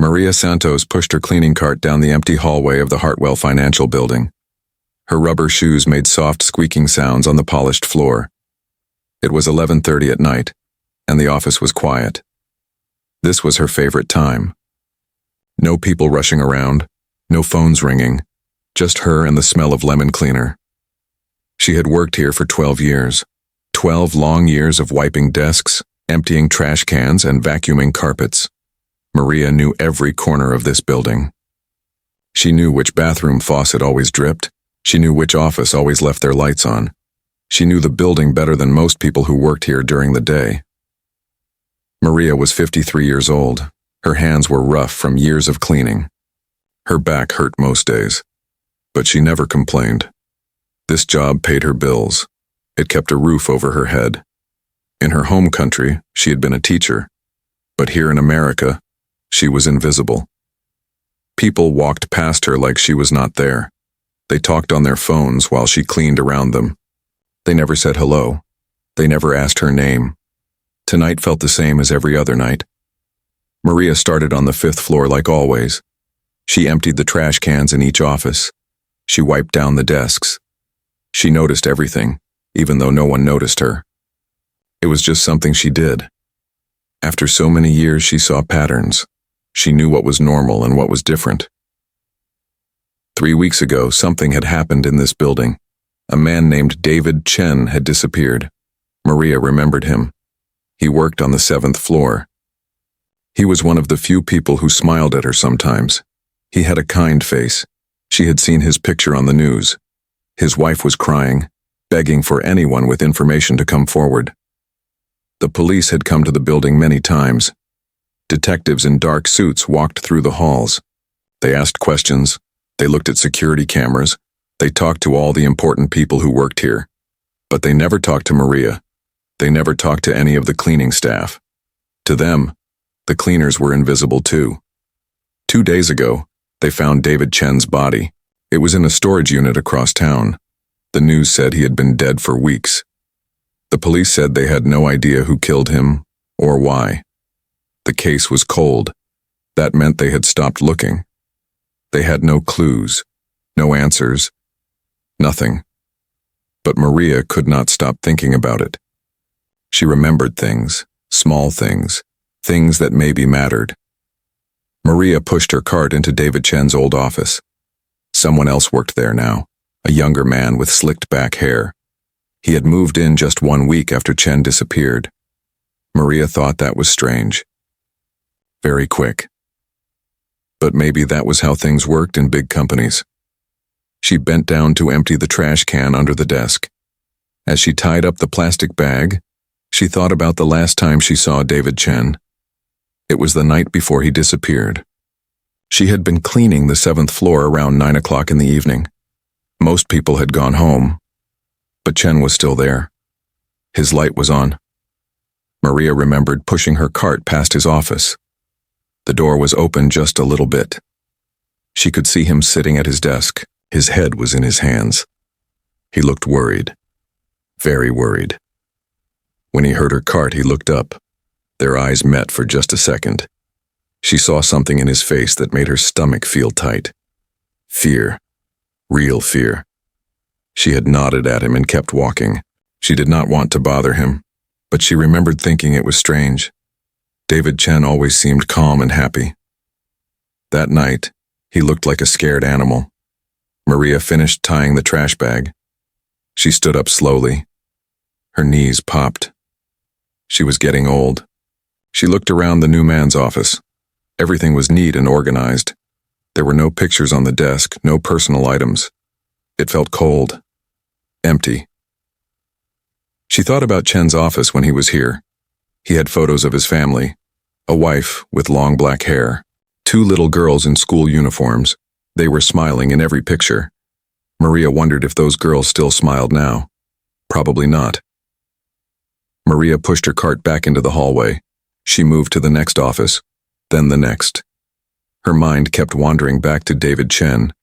Maria Santos pushed her cleaning cart down the empty hallway of the Hartwell Financial Building. Her rubber shoes made soft squeaking sounds on the polished floor. It was 11:30 at night, and the office was quiet. This was her favorite time. No people rushing around, no phones ringing, just her and the smell of lemon cleaner. She had worked here for 12 years. 12 long years of wiping desks, emptying trash cans, and vacuuming carpets. Maria knew every corner of this building. She knew which bathroom faucet always dripped. She knew which office always left their lights on. She knew the building better than most people who worked here during the day. Maria was 53 years old. Her hands were rough from years of cleaning. Her back hurt most days, but she never complained. This job paid her bills. It kept a roof over her head. In her home country, she had been a teacher, but here in America, she was invisible. People walked past her like she was not there. They talked on their phones while she cleaned around them. They never said hello. They never asked her name. Tonight felt the same as every other night. Maria started on the 5th floor like always. She emptied the trash cans in each office. She wiped down the desks. She noticed everything, even though no one noticed her. It was just something she did. After so many years, she saw patterns. She knew what was normal and what was different. 3 weeks ago, something had happened in this building. A man named David Chen had disappeared. Maria remembered him. He worked on the 7th floor. He was one of the few people who smiled at her sometimes. He had a kind face. She had seen his picture on the news. His wife was crying, begging for anyone with information to come forward. The police had come to the building many times. Detectives in dark suits walked through the halls. They asked questions. They looked at security cameras. They talked to all the important people who worked here. But they never talked to Maria. They never talked to any of the cleaning staff. To them, the cleaners were invisible too. 2 days ago, they found David Chen's body. It was in a storage unit across town. The news said he had been dead for weeks. The police said they had no idea who killed him or why. The case was cold. That meant they had stopped looking. They had no clues, no answers, nothing. But Maria could not stop thinking about it. She remembered things, small things, things that maybe mattered. Maria pushed her cart into David Chen's old office. Someone else worked there now, a younger man with slicked back hair. He had moved in just 1 week after Chen disappeared. Maria thought that was strange. Very quick. But maybe that was how things worked in big companies. She bent down to empty the trash can under the desk. As she tied up the plastic bag, she thought about the last time she saw David Chen. It was the night before he disappeared. She had been cleaning the 7th floor around 9 o'clock in the evening. Most people had gone home, but Chen was still there. His light was on. Maria remembered pushing her cart past his office. The door was open just a little bit. She could see him sitting at his desk. His head was in his hands. He looked worried, very worried. When he heard her cart, he looked up. Their eyes met for just a second. She saw something in his face that made her stomach feel tight. Fear. Real fear. She had nodded at him and kept walking. She did not want to bother him, but she remembered thinking it was strange. David Chen always seemed calm and happy. That night, he looked like a scared animal. Maria finished tying the trash bag. She stood up slowly. Her knees popped. She was getting old. She looked around the new man's office. Everything was neat and organized. There were no pictures on the desk, no personal items. It felt cold, empty. She thought about Chen's office when he was here. He had photos of his family, a wife with long black hair, 2 little girls in school uniforms. They were smiling in every picture. Maria wondered if those girls still smiled now. Probably not. Maria pushed her cart back into the hallway. She moved to the next office, then the next. Her mind kept wandering back to David Chen.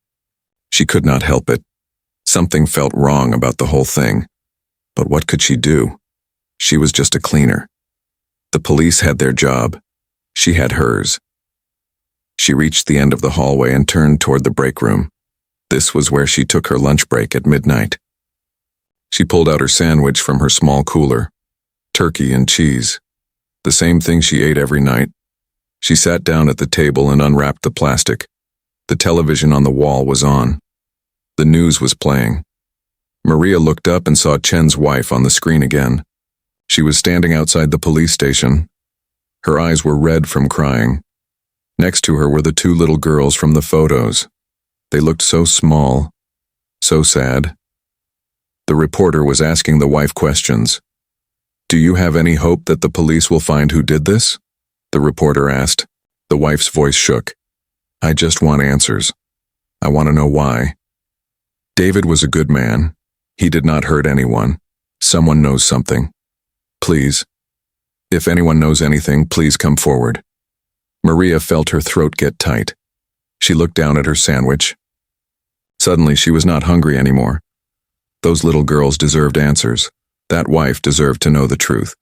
She could not help it. Something felt wrong about the whole thing. But what could she do? She was just a cleaner. The police had their job. She had hers. She reached the end of the hallway and turned toward the break room. This was where she took her lunch break at midnight. She pulled out her sandwich from her small cooler. Turkey and cheese. The same thing she ate every night. She sat down at the table and unwrapped the plastic. The television on the wall was on. The news was playing. Maria looked up and saw Chen's wife on the screen again. She was standing outside the police station. Her eyes were red from crying. Next to her were the two little girls from the photos. They looked so small, so sad. The reporter was asking the wife questions. "Do you have any hope that the police will find who did this?" the reporter asked. The wife's voice shook. "I just want answers. I want to know why. David was a good man. He did not hurt anyone. Someone knows something. Please. If anyone knows anything, please come forward." Maria felt her throat get tight. She looked down at her sandwich. Suddenly, she was not hungry anymore. Those little girls deserved answers. That wife deserved to know the truth.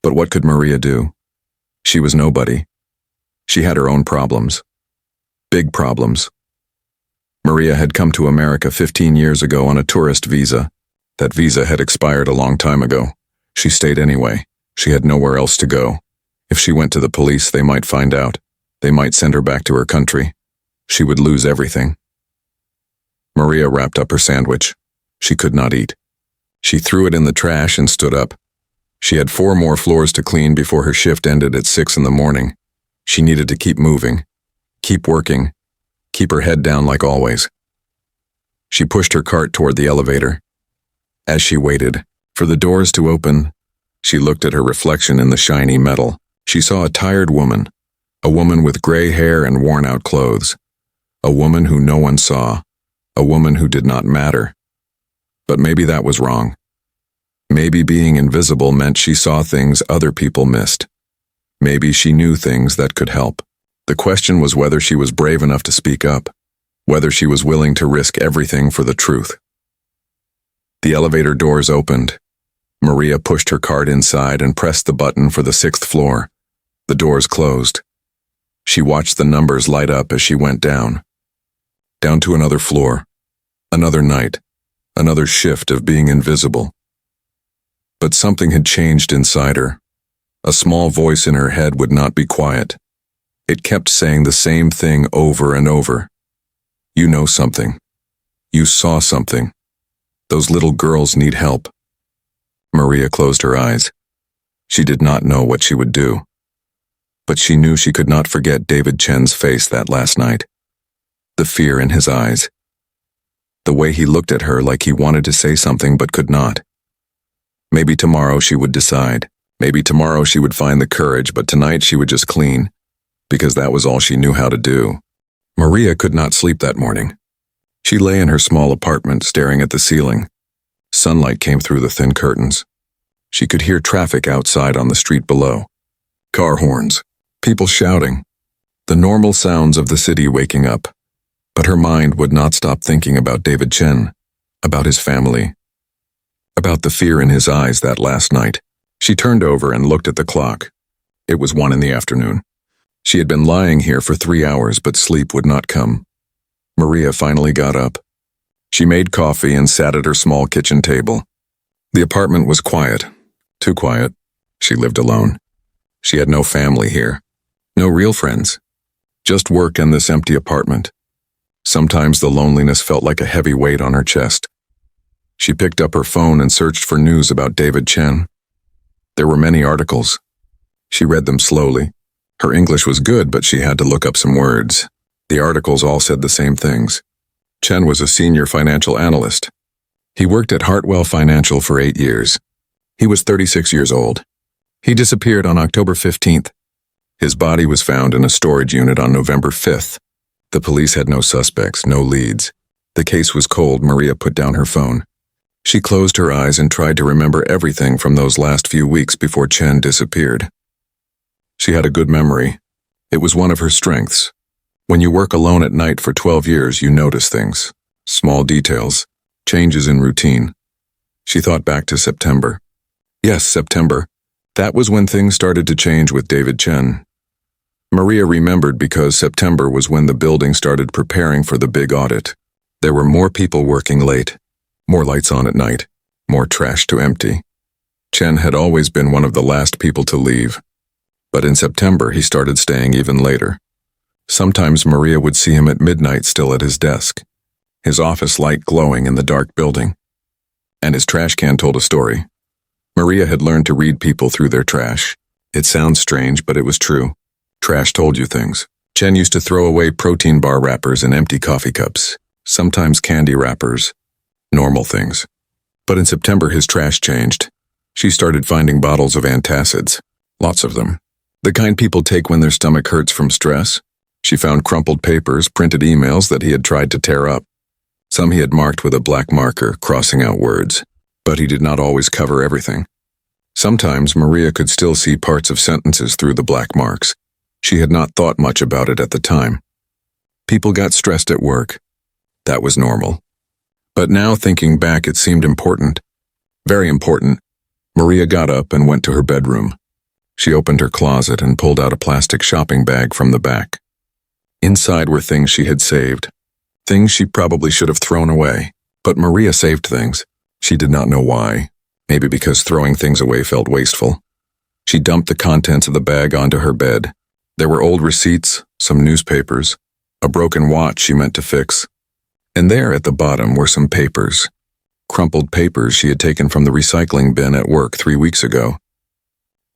But what could Maria do? She was nobody. She had her own problems. Big problems. Maria had come to America 15 years ago on a tourist visa. That visa had expired a long time ago. She stayed anyway. She had nowhere else to go. If she went to the police, they might find out. They might send her back to her country. She would lose everything. Maria wrapped up her sandwich. She could not eat. She threw it in the trash and stood up. She had 4 more floors to clean before her shift ended at 6 in the morning. She needed to keep moving, keep working, keep her head down like always. She pushed her cart toward the elevator. As she waited for the doors to open, she looked at her reflection in the shiny metal. She saw a tired woman, a woman with gray hair and worn-out clothes, a woman who no one saw, a woman who did not matter. But maybe that was wrong. Maybe being invisible meant she saw things other people missed. Maybe she knew things that could help. The question was whether she was brave enough to speak up, whether she was willing to risk everything for the truth. The elevator doors opened. Maria pushed her cart inside and pressed the button for the 6th floor. The doors closed. She watched the numbers light up as she went down. Down to another floor, another night, another shift of being invisible. But something had changed inside her. A small voice in her head would not be quiet. It kept saying the same thing over and over. You know something. You saw something. Those little girls need help. Maria closed her eyes. She did not know what she would do. But she knew she could not forget David Chen's face that last night. The fear in his eyes. The way he looked at her like he wanted to say something but could not. Maybe tomorrow she would decide. Maybe tomorrow she would find the courage, but tonight she would just clean, because that was all she knew how to do. Maria could not sleep that morning. She lay in her small apartment staring at the ceiling. Sunlight came through the thin curtains. She could hear traffic outside on the street below. Car horns, people shouting, the normal sounds of the city waking up. But her mind would not stop thinking about David Chen, about his family, about the fear in his eyes that last night. She turned over and looked at the clock. It was 1 in the afternoon. She had been lying here for 3 hours, but sleep would not come. Maria finally got up. She made coffee and sat at her small kitchen table. The apartment was quiet, too quiet. She lived alone. She had no family here, no real friends, just work and this empty apartment. Sometimes the loneliness felt like a heavy weight on her chest. She picked up her phone and searched for news about David Chen. There were many articles. She read them slowly. Her English was good, but she had to look up some words. The articles all said the same things. Chen was a senior financial analyst. He worked at Hartwell Financial for 8 years. He was 36 years old. He disappeared on October 15th. His body was found in a storage unit on November 5th. The police had no suspects, no leads. The case was cold. Maria put down her phone. She closed her eyes and tried to remember everything from those last few weeks before Chen disappeared. She had a good memory. It was one of her strengths. When you work alone at night for 12 years, you notice things, small details, changes in routine. She thought back to September. Yes, September. That was when things started to change with David Chen. Maria remembered because September was when the building started preparing for the big audit. There were more people working late, more lights on at night, more trash to empty. Chen had always been one of the last people to leave, but in September he started staying even later. Sometimes Maria would see him at midnight still at his desk, his office light glowing in the dark building. And his trash can told a story. Maria had learned to read people through their trash. It sounds strange, but it was true. Trash told you things. Chen used to throw away protein bar wrappers and empty coffee cups, sometimes candy wrappers, normal things. But in September his trash changed. She started finding bottles of antacids, lots of them. The kind people take when their stomach hurts from stress. She found crumpled papers, printed emails that he had tried to tear up. Some he had marked with a black marker, crossing out words, but he did not always cover everything. Sometimes Maria could still see parts of sentences through the black marks. She had not thought much about it at the time. People got stressed at work. That was normal. But now, thinking back, it seemed important. Very important. Maria got up and went to her bedroom. She opened her closet and pulled out a plastic shopping bag from the back. Inside were things she had saved. Things she probably should have thrown away. But Maria saved things. She did not know why. Maybe because throwing things away felt wasteful. She dumped the contents of the bag onto her bed. There were old receipts, some newspapers, a broken watch she meant to fix. And there at the bottom were some papers. Crumpled papers she had taken from the recycling bin at work 3 weeks ago.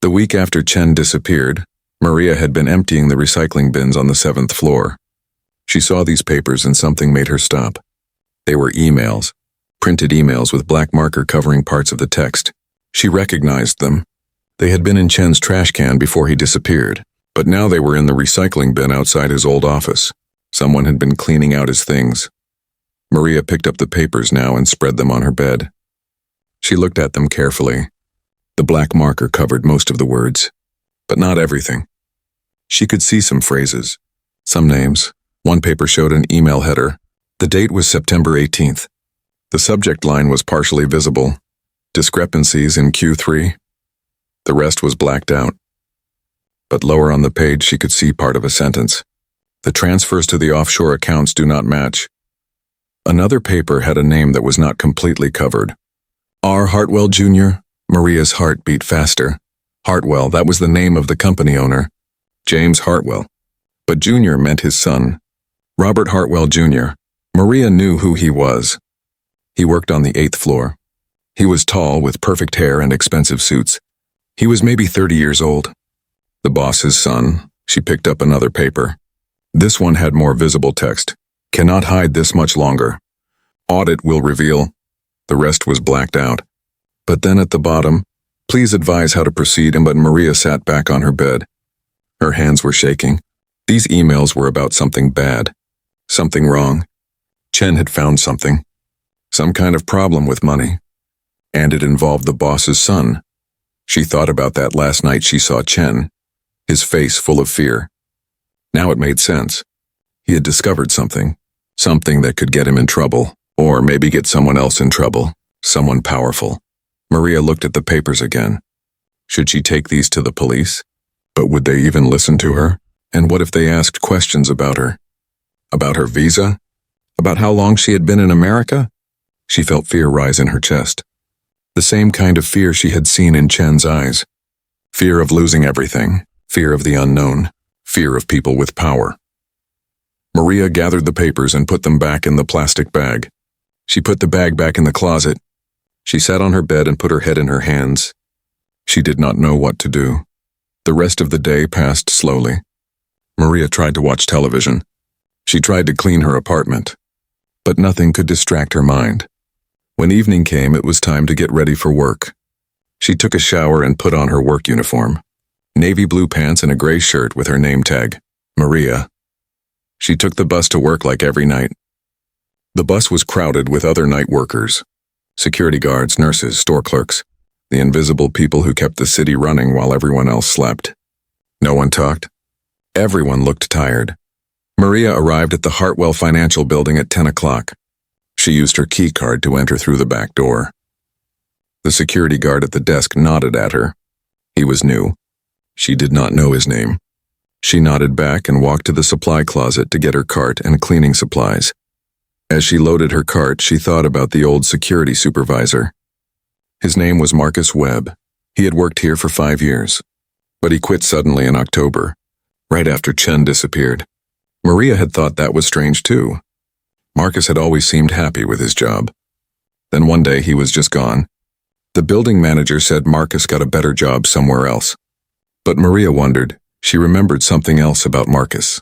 The week after Chen disappeared, Maria had been emptying the recycling bins on the 7th floor. She saw these papers and something made her stop. They were emails, printed emails with black marker covering parts of the text. She recognized them. They had been in Chen's trash can before he disappeared, but now they were in the recycling bin outside his old office. Someone had been cleaning out his things. Maria picked up the papers now and spread them on her bed. She looked at them carefully. The black marker covered most of the words, but not everything. She could see some phrases, some names. One paper showed an email header. The date was September 18th. The subject line was partially visible. Discrepancies in Q3. The rest was blacked out. But lower on the page she could see part of a sentence. The transfers to the offshore accounts do not match. Another paper had a name that was not completely covered. R. Hartwell Jr. Maria's heart beat faster. Hartwell, that was the name of the company owner. James Hartwell. But Jr. meant his son. Robert Hartwell Jr. Maria knew who he was. He worked on the 8th floor. He was tall with perfect hair and expensive suits. He was maybe 30 years old. The boss's son. She picked up another paper. This one had more visible text. Cannot hide this much longer. Audit will reveal. The rest was blacked out. But then at the bottom, please advise how to proceed, but Maria sat back on her bed. Her hands were shaking. These emails were about something bad. Something wrong. Chen had found something. Some kind of problem with money. And it involved the boss's son. She thought about that last night she saw Chen, his face full of fear. Now it made sense. He had discovered something that could get him in trouble, or maybe get someone else in trouble, someone powerful. Maria looked at the papers again. Should she take these to the police? But would they even listen to her? And what if they asked questions about her? About her visa? About how long she had been in America? She felt fear rise in her chest. The same kind of fear she had seen in Chen's eyes. Fear of losing everything, fear of the unknown, fear of people with power. Maria gathered the papers and put them back in the plastic bag. She put the bag back in the closet. She sat on her bed and put her head in her hands. She did not know what to do. The rest of the day passed slowly. Maria tried to watch television. She tried to clean her apartment. But nothing could distract her mind. When evening came, it was time to get ready for work. She took a shower and put on her work uniform. Navy blue pants and a gray shirt with her name tag, Maria. She took the bus to work like every night. The bus was crowded with other night workers. Security guards, nurses, store clerks. The invisible people who kept the city running while everyone else slept. No one talked. Everyone looked tired. Maria arrived at the Hartwell Financial Building at 10 o'clock. She used her key card to enter through the back door. The security guard at the desk nodded at her. He was new. She did not know his name. She nodded back and walked to the supply closet to get her cart and cleaning supplies. As she loaded her cart, she thought about the old security supervisor. His name was Marcus Webb. He had worked here for 5 years. But he quit suddenly in October, right after Chen disappeared. Maria had thought that was strange too. Marcus had always seemed happy with his job. Then one day he was just gone. The building manager said Marcus got a better job somewhere else. But Maria wondered. She remembered something else about Marcus.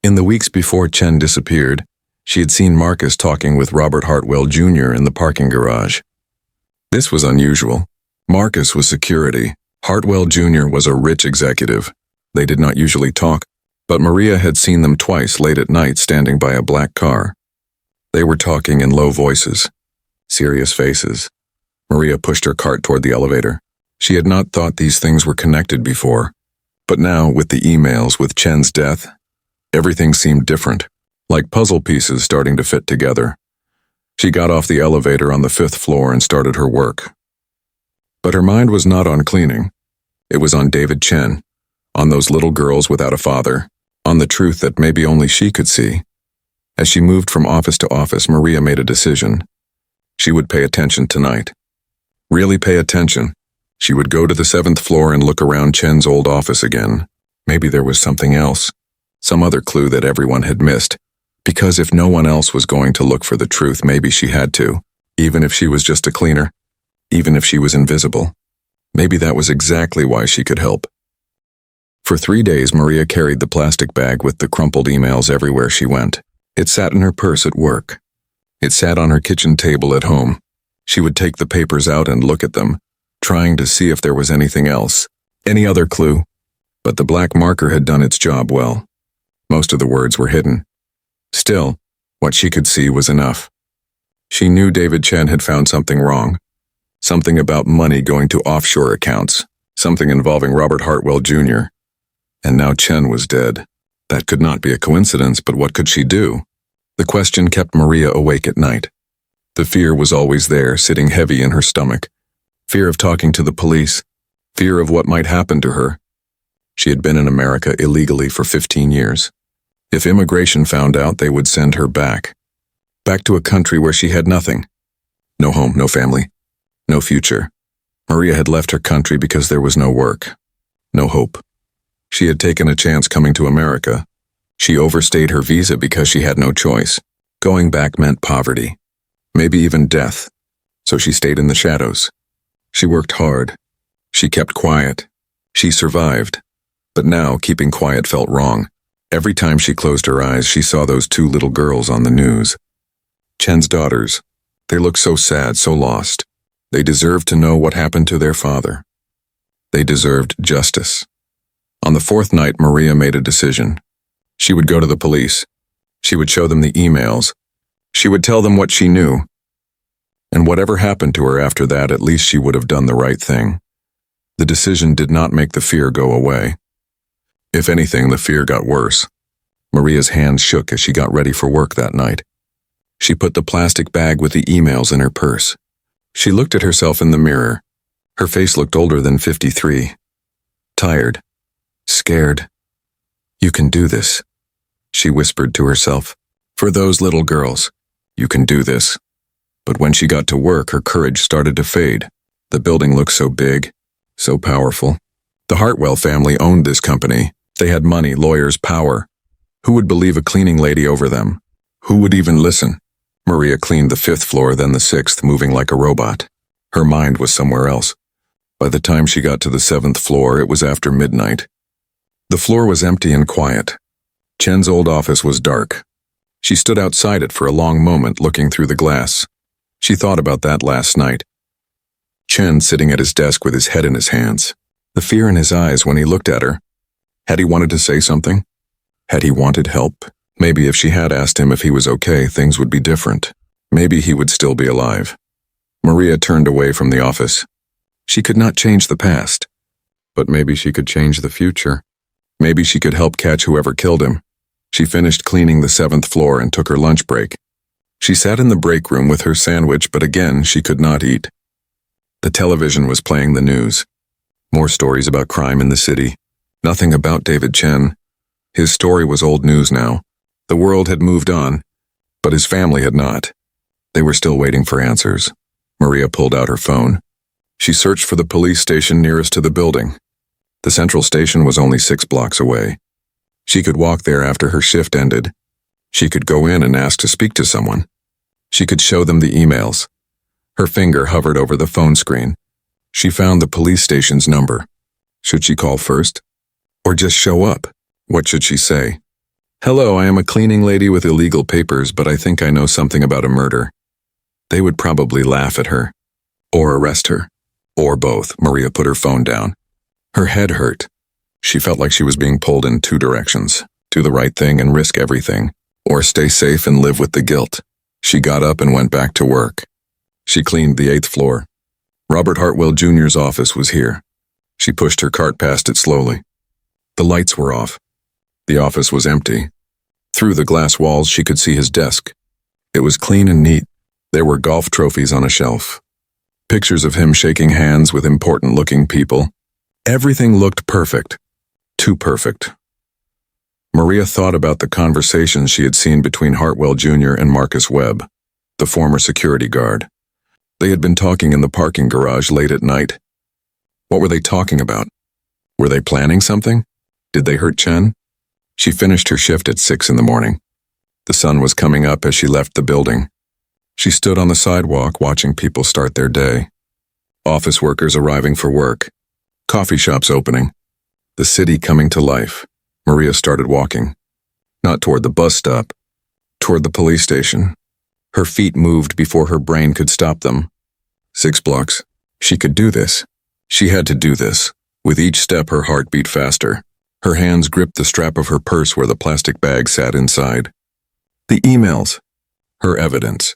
In the weeks before Chen disappeared, she had seen Marcus talking with Robert Hartwell Jr. in the parking garage. This was unusual. Marcus was security. Hartwell Jr. was a rich executive. They did not usually talk, but Maria had seen them twice late at night standing by a black car. They were talking in low voices, serious faces. Maria pushed her cart toward the elevator. She had not thought these things were connected before. But now, with the emails, with Chen's death, everything seemed different, like puzzle pieces starting to fit together. She got off the elevator on the 5th floor and started her work. But her mind was not on cleaning. It was on David Chen, on those little girls without a father, on the truth that maybe only she could see. As she moved from office to office, Maria made a decision. She would pay attention tonight. Really pay attention. She would go to the 7th floor and look around Chen's old office again. Maybe there was something else, some other clue that everyone had missed. Because if no one else was going to look for the truth, maybe she had to, even if she was just a cleaner, even if she was invisible. Maybe that was exactly why she could help. For 3 days, Maria carried the plastic bag with the crumpled emails everywhere she went. It sat in her purse at work. It sat on her kitchen table at home. She would take the papers out and look at them, trying to see if there was anything else, any other clue. But the black marker had done its job well. Most of the words were hidden. Still, what she could see was enough. She knew David Chen had found something wrong. Something about money going to offshore accounts. Something involving Robert Hartwell Jr. And now Chen was dead. That could not be a coincidence, but what could she do? The question kept Maria awake at night. The fear was always there, sitting heavy in her stomach. Fear of talking to the police. Fear of what might happen to her. She had been in America illegally for 15 years. If immigration found out, they would send her back. Back to a country where she had nothing. No home, no family, no future. Maria had left her country because there was no work, no hope. She had taken a chance coming to America. She overstayed her visa because she had no choice. Going back meant poverty, maybe even death. So she stayed in the shadows. She worked hard. She kept quiet. She survived. But now, keeping quiet felt wrong. Every time she closed her eyes, she saw those 2 little girls on the news. Chen's daughters. They looked so sad, so lost. They deserved to know what happened to their father. They deserved justice. On the 4th night, Maria made a decision. She would go to the police. She would show them the emails. She would tell them what she knew. And whatever happened to her after that, at least she would have done the right thing. The decision did not make the fear go away. If anything, the fear got worse. Maria's hands shook as she got ready for work that night. She put the plastic bag with the emails in her purse. She looked at herself in the mirror. Her face looked older than 53. Tired. Scared. "You can do this," she whispered to herself. "For those little girls, you can do this." But when she got to work, her courage started to fade. The building looked so big, so powerful. The Hartwell family owned this company. They had money, lawyers, power. Who would believe a cleaning lady over them? Who would even listen? Maria cleaned the 5th floor, then the 6th, moving like a robot. Her mind was somewhere else. By the time she got to the 7th floor, it was after midnight. The floor was empty and quiet. Chen's old office was dark. She stood outside it for a long moment, looking through the glass. She thought about that last night. Chen sitting at his desk with his head in his hands. The fear in his eyes when he looked at her. Had he wanted to say something? Had he wanted help? Maybe if she had asked him if he was okay, things would be different. Maybe he would still be alive. Maria turned away from the office. She could not change the past, but maybe she could change the future. Maybe she could help catch whoever killed him. She finished cleaning the 7th floor and took her lunch break. She sat in the break room with her sandwich, but again, she could not eat. The television was playing the news. More stories about crime in the city. Nothing about David Chen. His story was old news now. The world had moved on, but his family had not. They were still waiting for answers. Maria pulled out her phone. She searched for the police station nearest to the building. The central station was only 6 blocks away. She could walk there after her shift ended. She could go in and ask to speak to someone. She could show them the emails. Her finger hovered over the phone screen. She found the police station's number. Should she call first? Or just show up? What should she say? "Hello, I am a cleaning lady with illegal papers, but I think I know something about a murder." They would probably laugh at her. Or arrest her. Or both. Maria put her phone down. Her head hurt. She felt like she was being pulled in 2 directions. Do the right thing and risk everything. Or stay safe and live with the guilt. She got up and went back to work. She cleaned the 8th floor. Robert Hartwell Jr.'s office was here. She pushed her cart past it slowly. The lights were off. The office was empty. Through the glass walls, she could see his desk. It was clean and neat. There were golf trophies on a shelf. Pictures of him shaking hands with important-looking people. Everything looked perfect. Too perfect. Maria thought about the conversations she had seen between Hartwell Jr. and Marcus Webb, the former security guard. They had been talking in the parking garage late at night. What were they talking about? Were they planning something? Did they hurt Chen? She finished her shift at 6 in the morning. The sun was coming up as she left the building. She stood on the sidewalk watching people start their day. Office workers arriving for work. Coffee shops opening. The city coming to life. Maria started walking. Not toward the bus stop. Toward the police station. Her feet moved before her brain could stop them. 6 blocks. She could do this. She had to do this. With each step, her heart beat faster. Her hands gripped the strap of her purse where the plastic bag sat inside. The emails. Her evidence.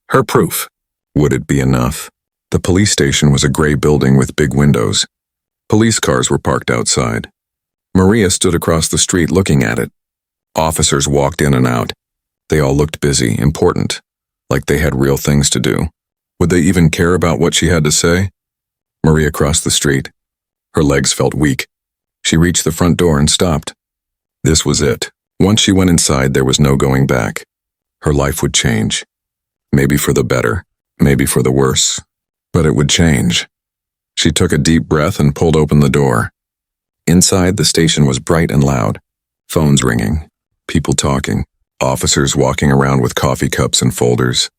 Her proof. Would it be enough? The police station was a gray building with big windows. Police cars were parked outside. Maria stood across the street looking at it. Officers walked in and out. They all looked busy, important, like they had real things to do. Would they even care about what she had to say? Maria crossed the street. Her legs felt weak. She reached the front door and stopped. This was it. Once she went inside, there was no going back. Her life would change. Maybe for the better, maybe for the worse, but it would change. She took a deep breath and pulled open the door. Inside, the station was bright and loud. Phones ringing, people talking, officers walking around with coffee cups and folders.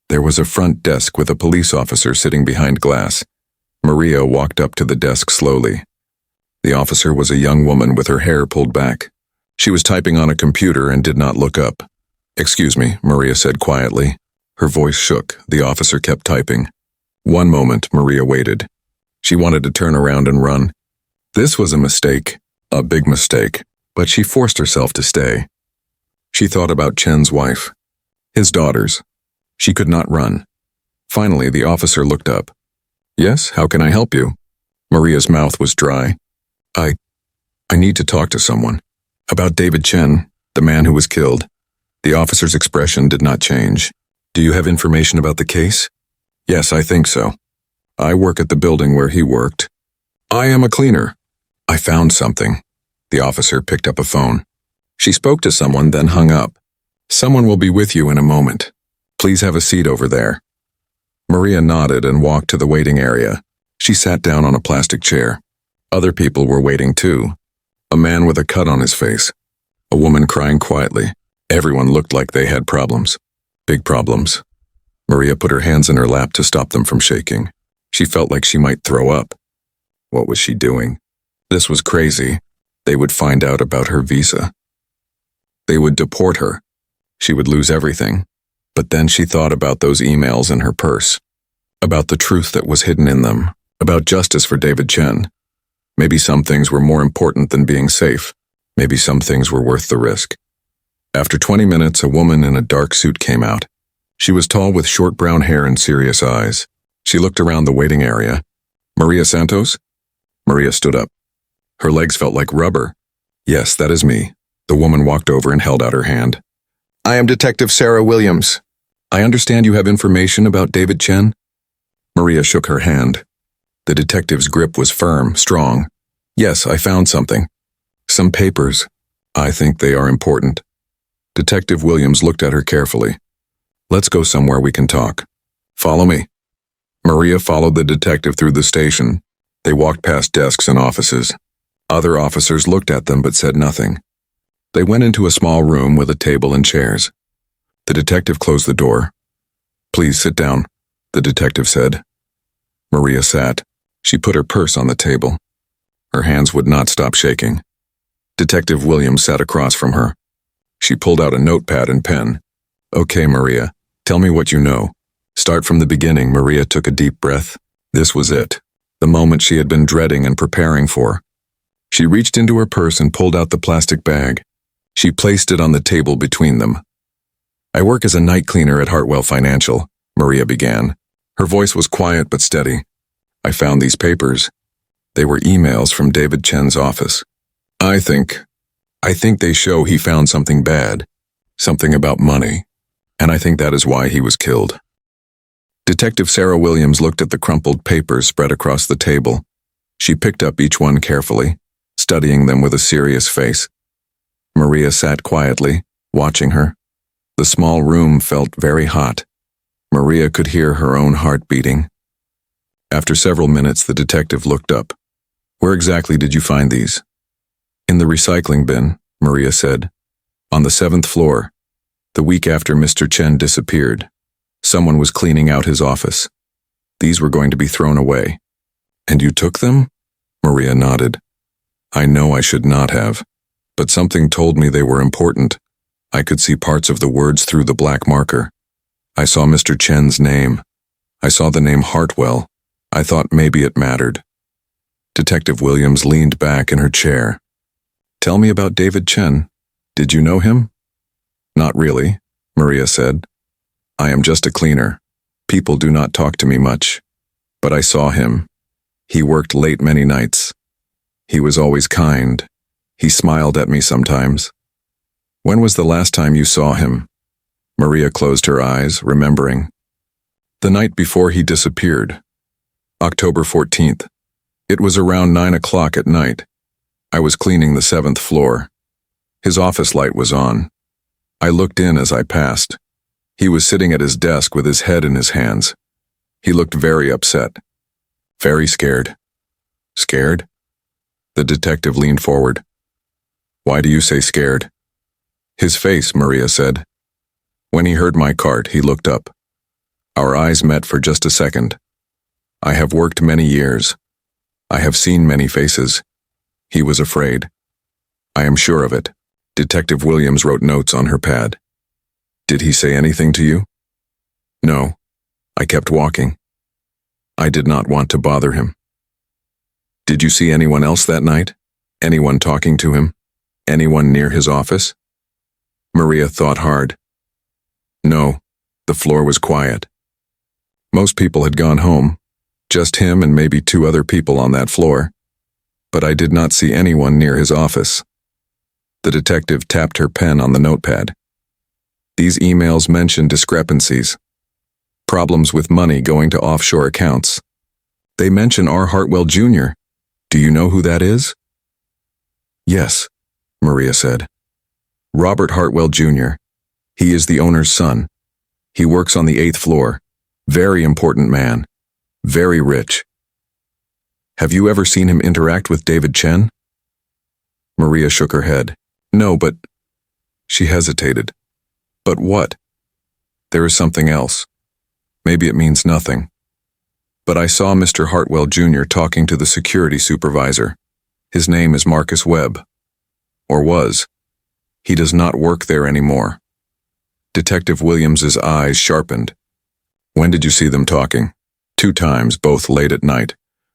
There was a front desk with a police officer sitting behind glass. Maria walked up to the desk slowly. The officer was a young woman with her hair pulled back. She was typing on a computer and did not look up. "Excuse me," Maria said quietly. Her voice shook. The officer kept typing. One moment, Maria waited. She wanted to turn around and run. This was a mistake, a big mistake, but she forced herself to stay. She thought about Chen's wife, his daughters. She could not run. Finally, the officer looked up. "Yes, how can I help you?" Maria's mouth was dry. I need to talk to someone. About David Chen, the man who was killed." The officer's expression did not change. "Do you have information about the case?" "Yes, I think so. I work at the building where he worked. I am a cleaner." "I found something." The officer picked up a phone. She spoke to someone, then hung up. "Someone will be with you in a moment. Please have a seat over there." Maria nodded and walked to the waiting area. She sat down on a plastic chair. Other people were waiting too. A man with a cut on his face. A woman crying quietly. Everyone looked like they had problems. Big problems. Maria put her hands in her lap to stop them from shaking. She felt like she might throw up. What was she doing? This was crazy. They would find out about her visa. They would deport her. She would lose everything. But then she thought about those emails in her purse. About the truth that was hidden in them. About justice for David Chen. Maybe some things were more important than being safe. Maybe some things were worth the risk. After 20 minutes, a woman in a dark suit came out. She was tall with short brown hair and serious eyes. She looked around the waiting area. "Maria Santos?" Maria stood up. Her legs felt like rubber. "Yes, that is me." The woman walked over and held out her hand. "I am Detective Sarah Williams. I understand you have information about David Chen?" Maria shook her hand. The detective's grip was firm, strong. "Yes, I found something. Some papers. I think they are important. Detective Williams looked at her carefully. Let's go somewhere we can talk. Follow me. Maria followed the detective through the station. They walked past desks and offices. Other officers looked at them but said nothing. They went into a small room with a table and chairs. The detective closed the door. Please sit down, the detective said. Maria sat. She put her purse on the table. Her hands would not stop shaking. Detective Williams sat across from her. She pulled out a notepad and pen. Okay, Maria, tell me what you know. Start from the beginning. Maria took a deep breath. This was it, the moment she had been dreading and preparing for. She reached into her purse and pulled out the plastic bag. She placed it on the table between them. I work as a night cleaner at Hartwell Financial, Maria began. Her voice was quiet but steady. I found these papers. They were emails from David Chen's office. I think they show he found something bad, something about money, and I think that is why he was killed. Detective Sarah Williams looked at the crumpled papers spread across the table. She picked up each one carefully, studying them with a serious face. Maria sat quietly, watching her. The small room felt very hot. Maria could hear her own heart beating. After several minutes, the detective looked up. Where exactly did you find these? In the recycling bin, Maria said. On the 7th floor. The week after Mr. Chen disappeared. Someone was cleaning out his office. These were going to be thrown away. And you took them? Maria nodded. I know I should not have, but something told me they were important. I could see parts of the words through the black marker. I saw Mr. Chen's name. I saw the name Hartwell. I thought maybe it mattered. Detective Williams leaned back in her chair. Tell me about David Chen. Did you know him? Not really, Maria said. I am just a cleaner. People do not talk to me much. But I saw him. He worked late many nights. He was always kind. He smiled at me sometimes. When was the last time you saw him? Maria closed her eyes, remembering. The night before he disappeared. October 14th. It was around 9 o'clock at night. I was cleaning the 7th floor. His office light was on. I looked in as I passed. He was sitting at his desk with his head in his hands. He looked very upset. Very scared. Scared? The detective leaned forward. Why do you say scared? His face, Maria said. When he heard my cart, he looked up. Our eyes met for just a second. I have worked many years. I have seen many faces. He was afraid. I am sure of it. Detective Williams wrote notes on her pad. Did he say anything to you? No. I kept walking. I did not want to bother him. Did you see anyone else that night? Anyone talking to him? Anyone near his office? Maria thought hard. No, the floor was quiet. Most people had gone home. Just him and maybe 2 other people on that floor. But I did not see anyone near his office. The detective tapped her pen on the notepad. These emails mention discrepancies. Problems with money going to offshore accounts. They mention R. Hartwell Jr. Do you know who that is? Yes, Maria said. Robert Hartwell Jr. He is the owner's son. He works on the 8th floor. Very important man. Very rich. Have you ever seen him interact with David Chen? Maria shook her head. No, but... She hesitated. But what? There is something else. Maybe it means nothing. But I saw Mr. Hartwell Jr. talking to the security supervisor. His name is Marcus Webb. Or was. He does not work there anymore. Detective Williams's eyes sharpened. When did you see them talking? 2 times, both late at night.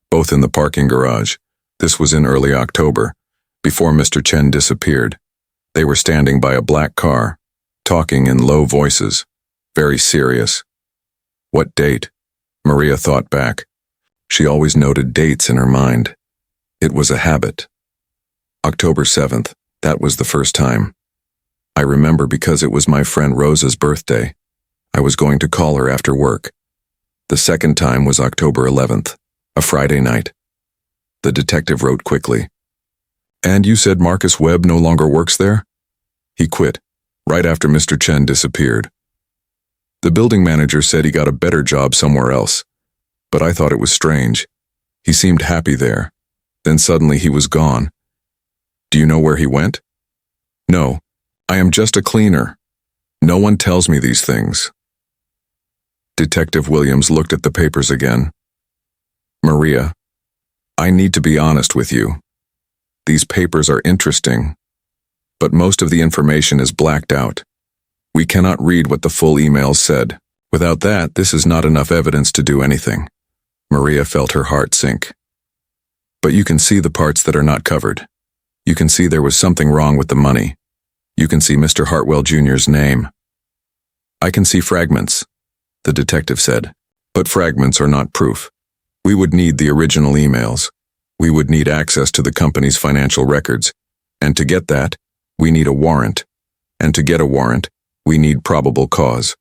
Both in the parking garage. This was in early October, before Mr. Chen disappeared. They were standing by a black car, talking in low voices, very serious. What date? Maria thought back. She always noted dates in her mind. It was a habit. October 7th, that was the first time. I remember because it was my friend Rosa's birthday. I was going to call her after work. The second time was October 11th, a Friday night. The detective wrote quickly. And you said Marcus Webb no longer works there? He quit, right after Mr. Chen disappeared. The building manager said he got a better job somewhere else, but I thought it was strange. He seemed happy there. Then suddenly he was gone. Do you know where he went? No, I am just a cleaner. No one tells me these things. Detective Williams looked at the papers again. Maria, I need to be honest with you. These papers are interesting, but most of the information is blacked out. We cannot read what the full emails said. Without that, this is not enough evidence to do anything. Maria felt her heart sink. But you can see the parts that are not covered. You can see there was something wrong with the money. You can see Mr. Hartwell Jr.'s name. I can see fragments, the detective said, but fragments are not proof. We would need the original emails. We would need access to the company's financial records. And to get that, we need a warrant. And to get a warrant, we need probable cause.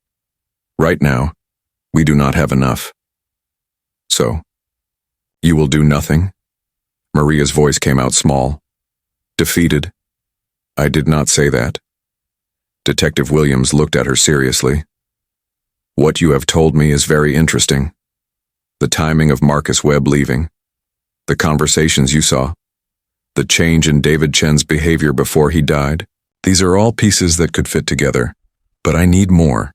Right now, we do not have enough. So, you will do nothing? Maria's voice came out small. Defeated. I did not say that. Detective Williams looked at her seriously. What you have told me is very interesting. The timing of Marcus Webb leaving. The conversations you saw. The change in David Chen's behavior before he died. These are all pieces that could fit together. But I need more.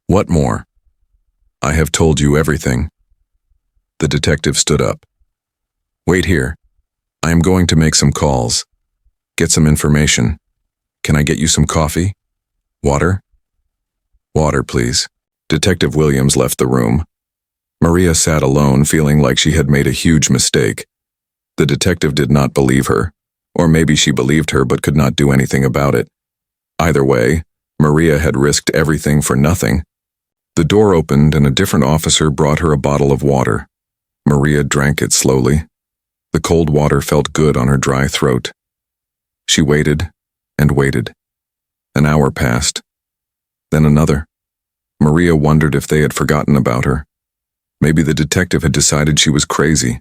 What more? I have told you everything. The detective stood up. Wait here. I am going to make some calls. Get some information. Can I get you some coffee? Water? Water, please. Detective Williams left the room. Maria sat alone, feeling like she had made a huge mistake. The detective did not believe her, or maybe she believed her but could not do anything about it. Either way, Maria had risked everything for nothing. The door opened and a different officer brought her a bottle of water. Maria drank it slowly. The cold water felt good on her dry throat. She waited and waited. An hour passed. Then another. Maria wondered if they had forgotten about her. Maybe the detective had decided she was crazy.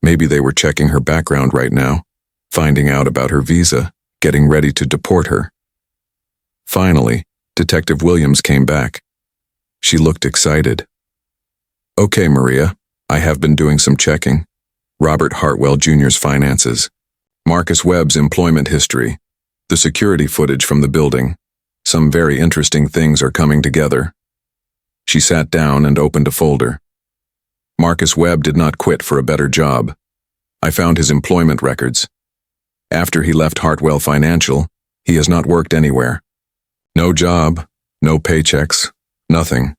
Maybe they were checking her background right now, finding out about her visa, getting ready to deport her. Finally, Detective Williams came back. She looked excited. Okay, Maria, I have been doing some checking. Robert Hartwell Jr.'s finances, Marcus Webb's employment history, the security footage from the building. Some very interesting things are coming together. She sat down and opened a folder. Marcus Webb did not quit for a better job. I found his employment records. After he left Hartwell Financial, he has not worked anywhere. No job, no paychecks, nothing.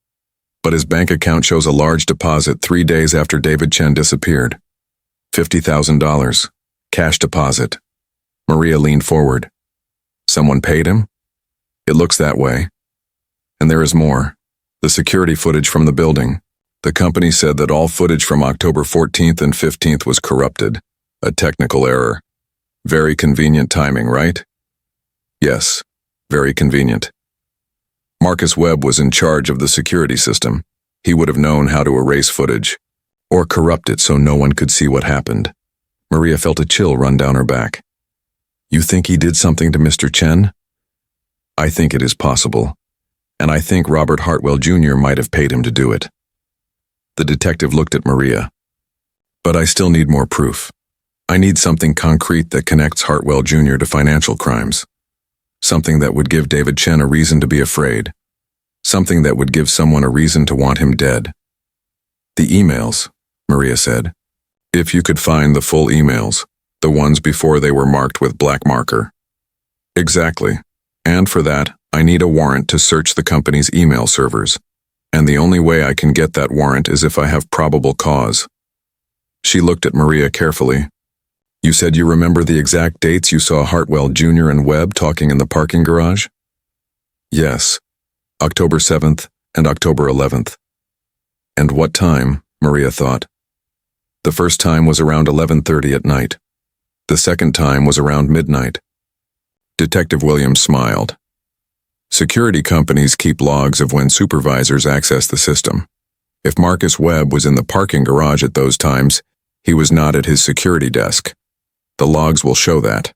But his bank account shows a large deposit 3 days after David Chen disappeared. $50,000, cash deposit. Maria leaned forward. Someone paid him? It looks that way. And there is more. The security footage from the building. The company said that all footage from October 14th and 15th was corrupted. A technical error. Very convenient timing, right? Yes, very convenient. Marcus Webb was in charge of the security system. He would have known how to erase footage, or corrupt it so no one could see what happened. Maria felt a chill run down her back. You think he did something to Mr. Chen? I think it is possible, and I think Robert Hartwell Jr. might have paid him to do it. The detective looked at Maria. But I still need more proof. I need something concrete that connects Hartwell Jr. to financial crimes. Something that would give David Chen a reason to be afraid. Something that would give someone a reason to want him dead. The emails, Maria said. If you could find the full emails, the ones before they were marked with black marker. Exactly. And for that, I need a warrant to search the company's email servers. And the only way I can get that warrant is if I have probable cause. She looked at Maria carefully. You said you remember the exact dates you saw Hartwell Jr. and Webb talking in the parking garage? Yes, October 7th and October 11th. And what time, Maria thought. The first time was around 11:30 at night. The second time was around midnight. Detective Williams smiled. Security companies keep logs of when supervisors access the system. If Marcus Webb was in the parking garage at those times, he was not at his security desk. The logs will show that.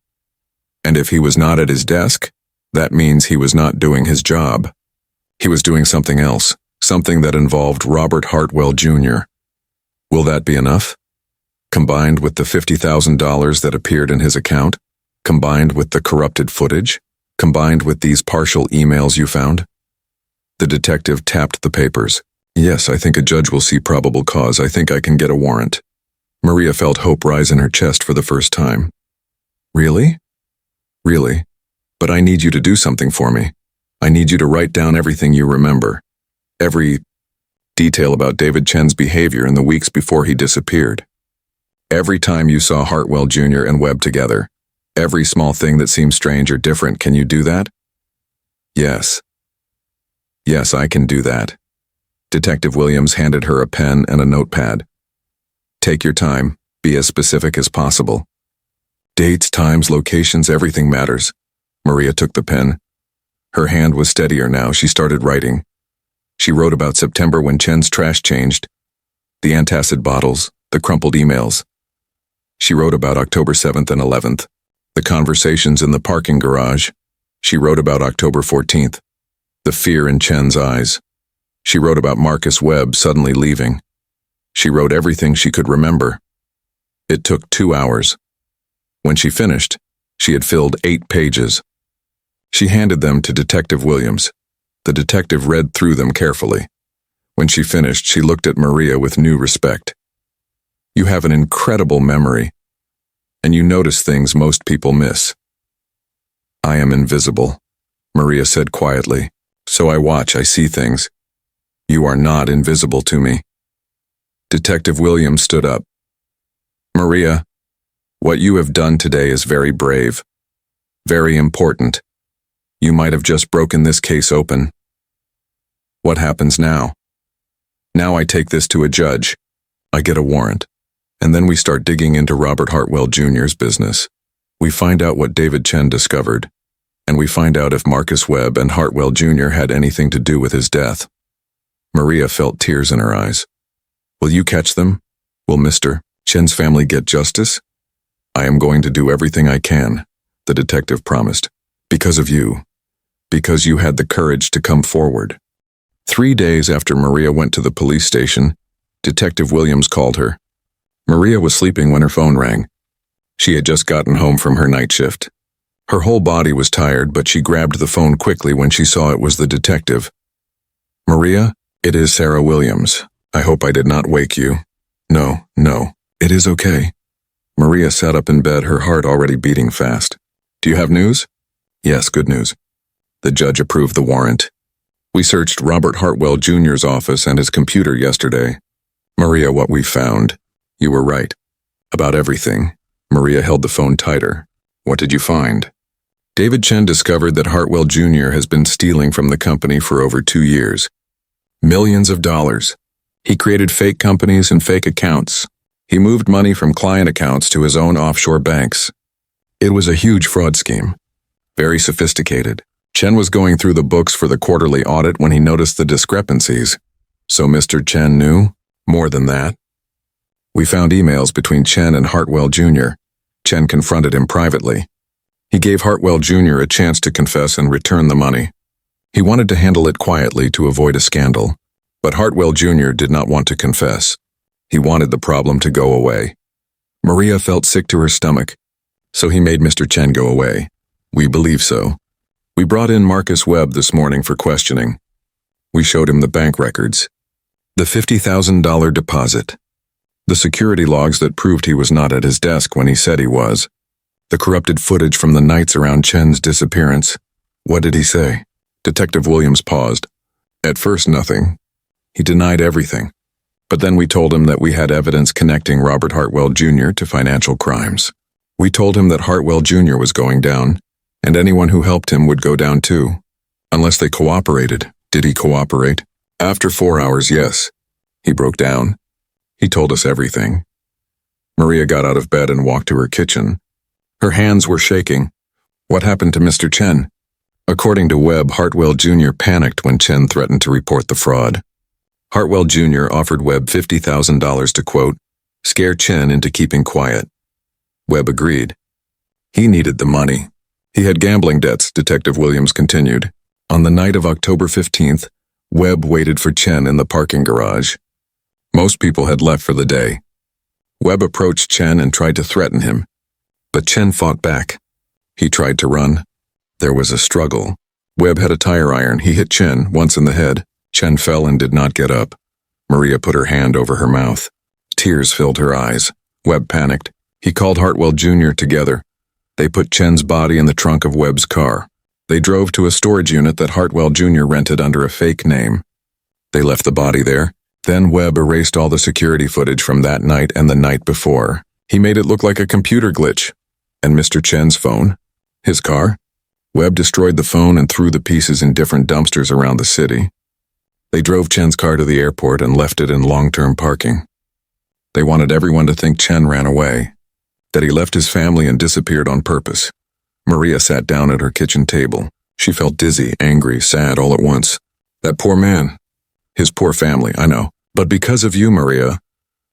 And if he was not at his desk, that means he was not doing his job. He was doing something else, something that involved Robert Hartwell Jr. Will that be enough? Combined with the $50,000 that appeared in his account? Combined with the corrupted footage? Combined with these partial emails you found? The detective tapped the papers. Yes, I think a judge will see probable cause. I think I can get a warrant. Maria felt hope rise in her chest for the first time. Really? Really? But I need you to do something for me. I need you to write down everything you remember. Every detail about David Chen's behavior in the weeks before he disappeared. Every time you saw Hartwell Jr. and Webb together. Every small thing that seemed strange or different. Can you do that? Yes. Yes, I can do that. Detective Williams handed her a pen and a notepad. Take your time. Be as specific as possible. Dates, times, locations, everything matters. Maria took the pen. Her hand was steadier now. She started writing. She wrote about September when Chen's trash changed, the antacid bottles, the crumpled emails. She wrote about October 7th and 11th, the conversations in the parking garage. She wrote about October 14th, the fear in Chen's eyes. She wrote about Marcus Webb suddenly leaving. She wrote everything she could remember. It took 2 hours. When she finished, she had filled 8 pages. She handed them to Detective Williams. The detective read through them carefully. When she finished, she looked at Maria with new respect. You have an incredible memory, and you notice things most people miss. I am invisible, Maria said quietly. So I watch, I see things. You are not invisible to me. Detective Williams stood up. Maria, what you have done today is very brave. Very important. You might have just broken this case open. What happens now? Now I take this to a judge. I get a warrant. And then we start digging into Robert Hartwell Jr.'s business. We find out what David Chen discovered. And we find out if Marcus Webb and Hartwell Jr. had anything to do with his death. Maria felt tears in her eyes. Will you catch them? Will Mr. Chen's family get justice? I am going to do everything I can, the detective promised. Because of you. Because you had the courage to come forward. 3 days after Maria went to the police station, Detective Williams called her. Maria was sleeping when her phone rang. She had just gotten home from her night shift. Her whole body was tired, but she grabbed the phone quickly when she saw it was the detective. Maria, it is Sarah Williams. I hope I did not wake you. No, it is okay. Maria sat up in bed, her heart already beating fast. Do you have news? Yes, good news. The judge approved the warrant. We searched Robert Hartwell Jr.'s office and his computer yesterday. Maria, what we found. You were right. About everything. Maria held the phone tighter. What did you find? David Chen discovered that Hartwell Jr. has been stealing from the company for over 2 years. Millions of dollars. He created fake companies and fake accounts. He moved money from client accounts to his own offshore banks. It was a huge fraud scheme. Very sophisticated. Chen was going through the books for the quarterly audit when he noticed the discrepancies. So Mr. Chen knew? More than that. We found emails between Chen and Hartwell Jr. Chen confronted him privately. He gave Hartwell Jr. a chance to confess and return the money. He wanted to handle it quietly to avoid a scandal. But Hartwell Jr. did not want to confess. He wanted the problem to go away. Maria felt sick to her stomach. So he made Mr. Chen go away. We believe so. We brought in Marcus Webb this morning for questioning. We showed him the bank records. The $50,000 deposit. The security logs that proved he was not at his desk when he said he was. The corrupted footage from the nights around Chen's disappearance. What did he say? Detective Williams paused. At first, nothing. He denied everything. But then we told him that we had evidence connecting Robert Hartwell Jr. to financial crimes. We told him that Hartwell Jr. was going down, and anyone who helped him would go down too. Unless they cooperated. Did he cooperate? After 4 hours, yes. He broke down. He told us everything. Maria got out of bed and walked to her kitchen. Her hands were shaking. What happened to Mr. Chen? According to Webb, Hartwell Jr. panicked when Chen threatened to report the fraud. Hartwell Jr. offered Webb $50,000 to, quote, scare Chen into keeping quiet. Webb agreed. He needed the money. He had gambling debts, Detective Williams continued. On the night of October 15th, Webb waited for Chen in the parking garage. Most people had left for the day. Webb approached Chen and tried to threaten him, but Chen fought back. He tried to run. There was a struggle. Webb had a tire iron. He hit Chen once in the head. Chen fell and did not get up. Maria put her hand over her mouth. Tears filled her eyes. Webb panicked. He called Hartwell Jr. together. They put Chen's body in the trunk of Webb's car. They drove to a storage unit that Hartwell Jr. rented under a fake name. They left the body there. Then Webb erased all the security footage from that night and the night before. He made it look like a computer glitch. And Mr. Chen's phone? His car? Webb destroyed the phone and threw the pieces in different dumpsters around the city. They drove Chen's car to the airport and left it in long-term parking. They wanted everyone to think Chen ran away, that he left his family and disappeared on purpose. Maria sat down at her kitchen table. She felt dizzy, angry, sad all at once. That poor man. His poor family, I know. But because of you, Maria,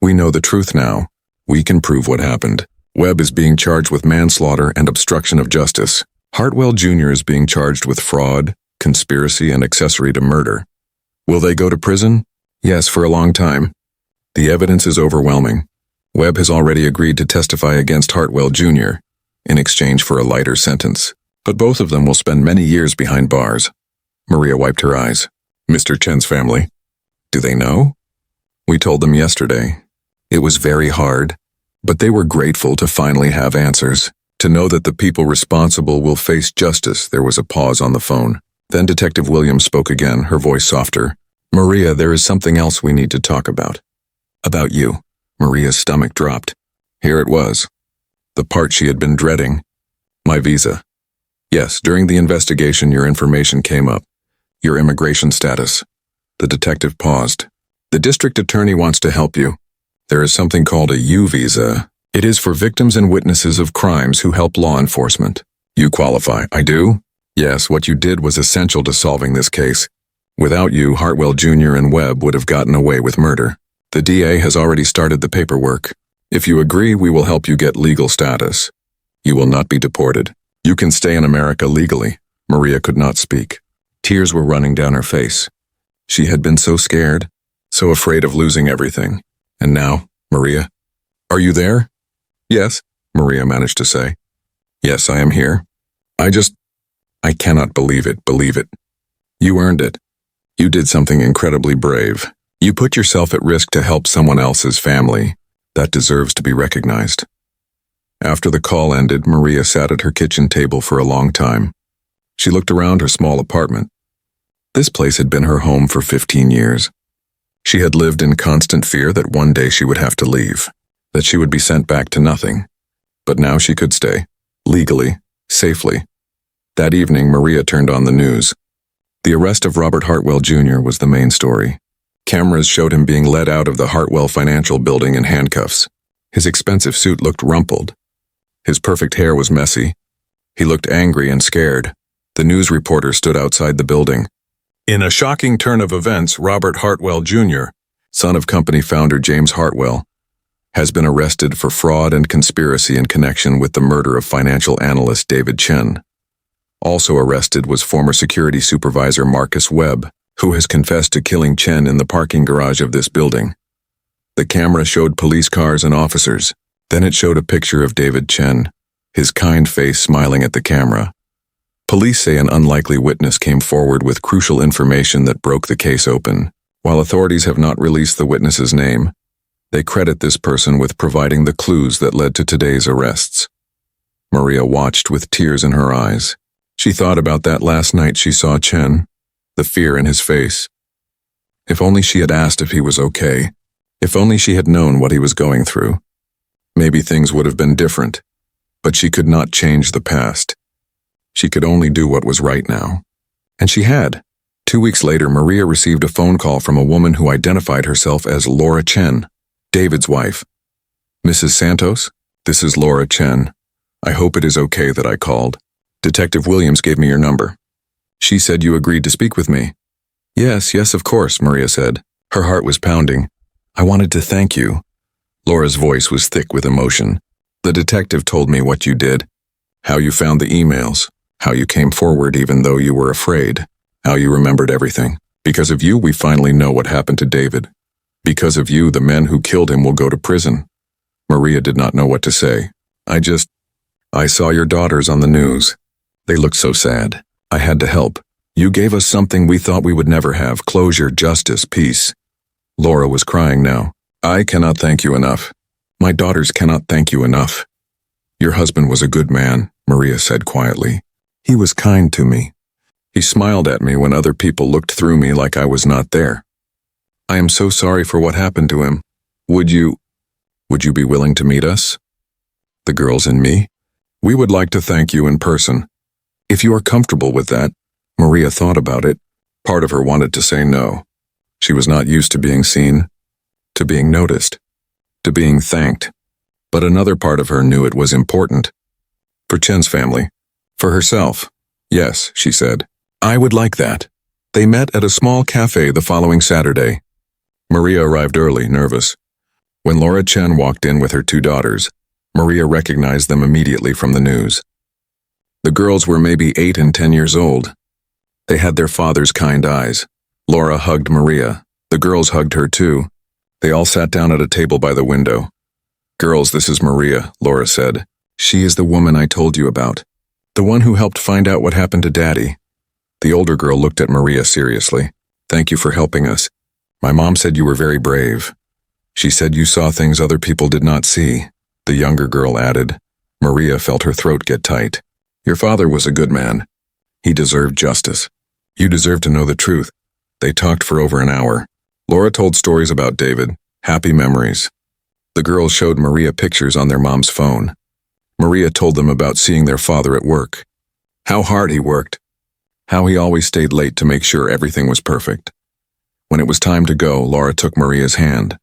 we know the truth now. We can prove what happened. Webb is being charged with manslaughter and obstruction of justice. Hartwell Jr. is being charged with fraud, conspiracy, and accessory to murder. Will they go to prison? Yes, for a long time. The evidence is overwhelming. Webb has already agreed to testify against Hartwell Jr. in exchange for a lighter sentence. But both of them will spend many years behind bars. Maria wiped her eyes. Mr. Chen's family. Do they know? We told them yesterday. It was very hard, but they were grateful to finally have answers, to know that the people responsible will face justice. There was a pause on the phone. Then Detective Williams spoke again, her voice softer. Maria, there is something else we need to talk about. About you. Maria's stomach dropped. Here it was. The part she had been dreading. My visa. Yes, during the investigation your information came up. Your immigration status. The detective paused. The district attorney wants to help you. There is something called a U visa. It is for victims and witnesses of crimes who help law enforcement. You qualify. I do? Yes, what you did was essential to solving this case. Without you, Hartwell Jr. and Webb would have gotten away with murder. The DA has already started the paperwork. If you agree, we will help you get legal status. You will not be deported. You can stay in America legally. Maria could not speak. Tears were running down her face. She had been so scared, so afraid of losing everything. And now, Maria, are you there? Yes, Maria managed to say. Yes, I am here. I cannot believe it. You earned it. You did something incredibly brave. You put yourself at risk to help someone else's family. That deserves to be recognized. After the call ended, Maria sat at her kitchen table for a long time. She looked around her small apartment. This place had been her home for 15 years. She had lived in constant fear that one day she would have to leave, that she would be sent back to nothing. But now she could stay, legally, safely. That evening, Maria turned on the news. The arrest of Robert Hartwell Jr. was the main story. Cameras showed him being led out of the Hartwell Financial Building in handcuffs. His expensive suit looked rumpled. His perfect hair was messy. He looked angry and scared. The news reporter stood outside the building. In a shocking turn of events, Robert Hartwell Jr., son of company founder James Hartwell, has been arrested for fraud and conspiracy in connection with the murder of financial analyst David Chen. Also arrested was former security supervisor Marcus Webb, who has confessed to killing Chen in the parking garage of this building. The camera showed police cars and officers. Then it showed a picture of David Chen, his kind face smiling at the camera. Police say an unlikely witness came forward with crucial information that broke the case open. While authorities have not released the witness's name, they credit this person with providing the clues that led to today's arrests. Maria watched with tears in her eyes. She thought about that last night she saw Chen, the fear in his face. If only she had asked if he was okay. If only she had known what he was going through. Maybe things would have been different, but she could not change the past. She could only do what was right now. And she had. 2 weeks later, Maria received a phone call from a woman who identified herself as Laura Chen, David's wife. Mrs. Santos, this is Laura Chen. I hope it is okay that I called. Detective Williams gave me your number. She said you agreed to speak with me. Yes, of course, Maria said. Her heart was pounding. I wanted to thank you. Laura's voice was thick with emotion. The detective told me what you did, how you found the emails, how you came forward even though you were afraid, how you remembered everything. Because of you, we finally know what happened to David. Because of you, the men who killed him will go to prison. Maria did not know what to say. I saw your daughters on the news. They looked so sad. I had to help. You gave us something we thought we would never have: closure, justice, peace. Laura was crying now. I cannot thank you enough. My daughters cannot thank you enough. Your husband was a good man, Maria said quietly. He was kind to me. He smiled at me when other people looked through me like I was not there. I am so sorry for what happened to him. Would you be willing to meet us? The girls and me? We would like to thank you in person. If you are comfortable with that. Maria thought about it. Part of her wanted to say no. She was not used to being seen, to being noticed, to being thanked. But another part of her knew it was important. For Chen's family. For herself. Yes, she said. I would like that. They met at a small cafe the following Saturday. Maria arrived early, nervous. When Laura Chen walked in with her 2 daughters, Maria recognized them immediately from the news. The girls were maybe 8 and 10 years old. They had their father's kind eyes. Laura hugged Maria. The girls hugged her too. They all sat down at a table by the window. Girls, this is Maria, Laura said. She is the woman I told you about. The one who helped find out what happened to Daddy. The older girl looked at Maria seriously. Thank you for helping us. My mom said you were very brave. She said you saw things other people did not see. The younger girl added. Maria felt her throat get tight. Your father was a good man. He deserved justice. You deserve to know the truth. They talked for over an hour. Laura told stories about David, happy memories. The girls showed Maria pictures on their mom's phone. Maria told them about seeing their father at work. How hard he worked. How he always stayed late to make sure everything was perfect. When it was time to go, Laura took Maria's hand.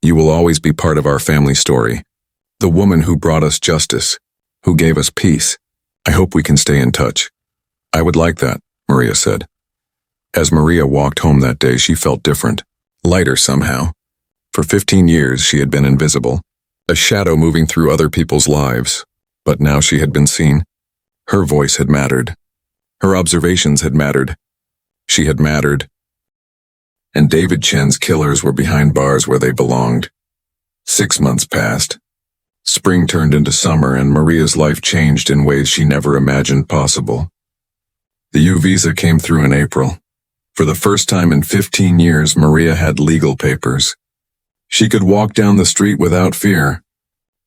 You will always be part of our family story. The woman who brought us justice, who gave us peace. I hope we can stay in touch. I would like that, Maria said. As Maria walked home that day, she felt different, lighter somehow. For 15 years, she had been invisible, a shadow moving through other people's lives. But now she had been seen. Her voice had mattered. Her observations had mattered. She had mattered. And David Chen's killers were behind bars where they belonged. 6 months passed. Spring turned into summer, and Maria's life changed in ways she never imagined possible. The U visa came through in April. For the first time in 15 years, Maria had legal papers. She could walk down the street without fear.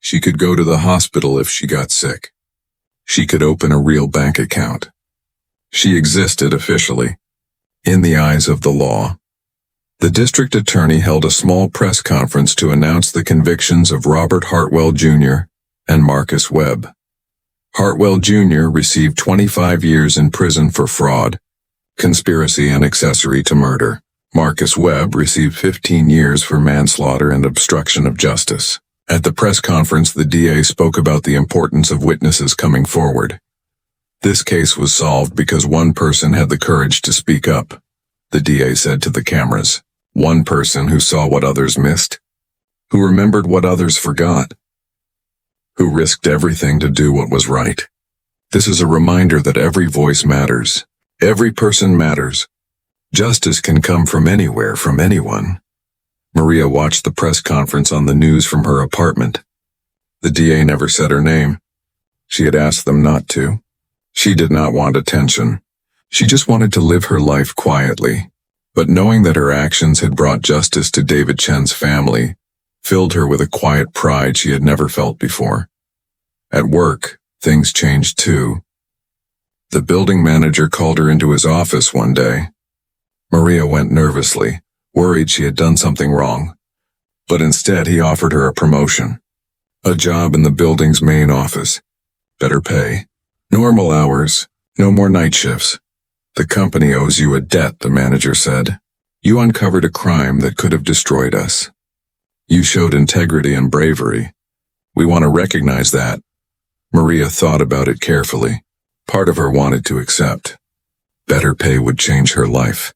She could go to the hospital if she got sick. She could open a real bank account. She existed officially, in the eyes of the law. The district attorney held a small press conference to announce the convictions of Robert Hartwell Jr. and Marcus Webb. Hartwell Jr. received 25 years in prison for fraud, conspiracy, and accessory to murder. Marcus Webb received 15 years for manslaughter and obstruction of justice. At the press conference, the DA spoke about the importance of witnesses coming forward. This case was solved because one person had the courage to speak up, the DA said to the cameras. One person who saw what others missed, who remembered what others forgot, who risked everything to do what was right. This is a reminder that every voice matters. Every person matters. Justice can come from anywhere, from anyone. Maria watched the press conference on the news from her apartment. The DA never said her name. She had asked them not to. She did not want attention. She just wanted to live her life quietly. But knowing that her actions had brought justice to David Chen's family filled her with a quiet pride she had never felt before. At work, things changed too. The building manager called her into his office one day. Maria went nervously, worried she had done something wrong. But instead, he offered her a promotion. A job in the building's main office. Better pay. Normal hours. No more night shifts. The company owes you a debt, the manager said. You uncovered a crime that could have destroyed us. You showed integrity and bravery. We want to recognize that. Maria thought about it carefully. Part of her wanted to accept. Better pay would change her life.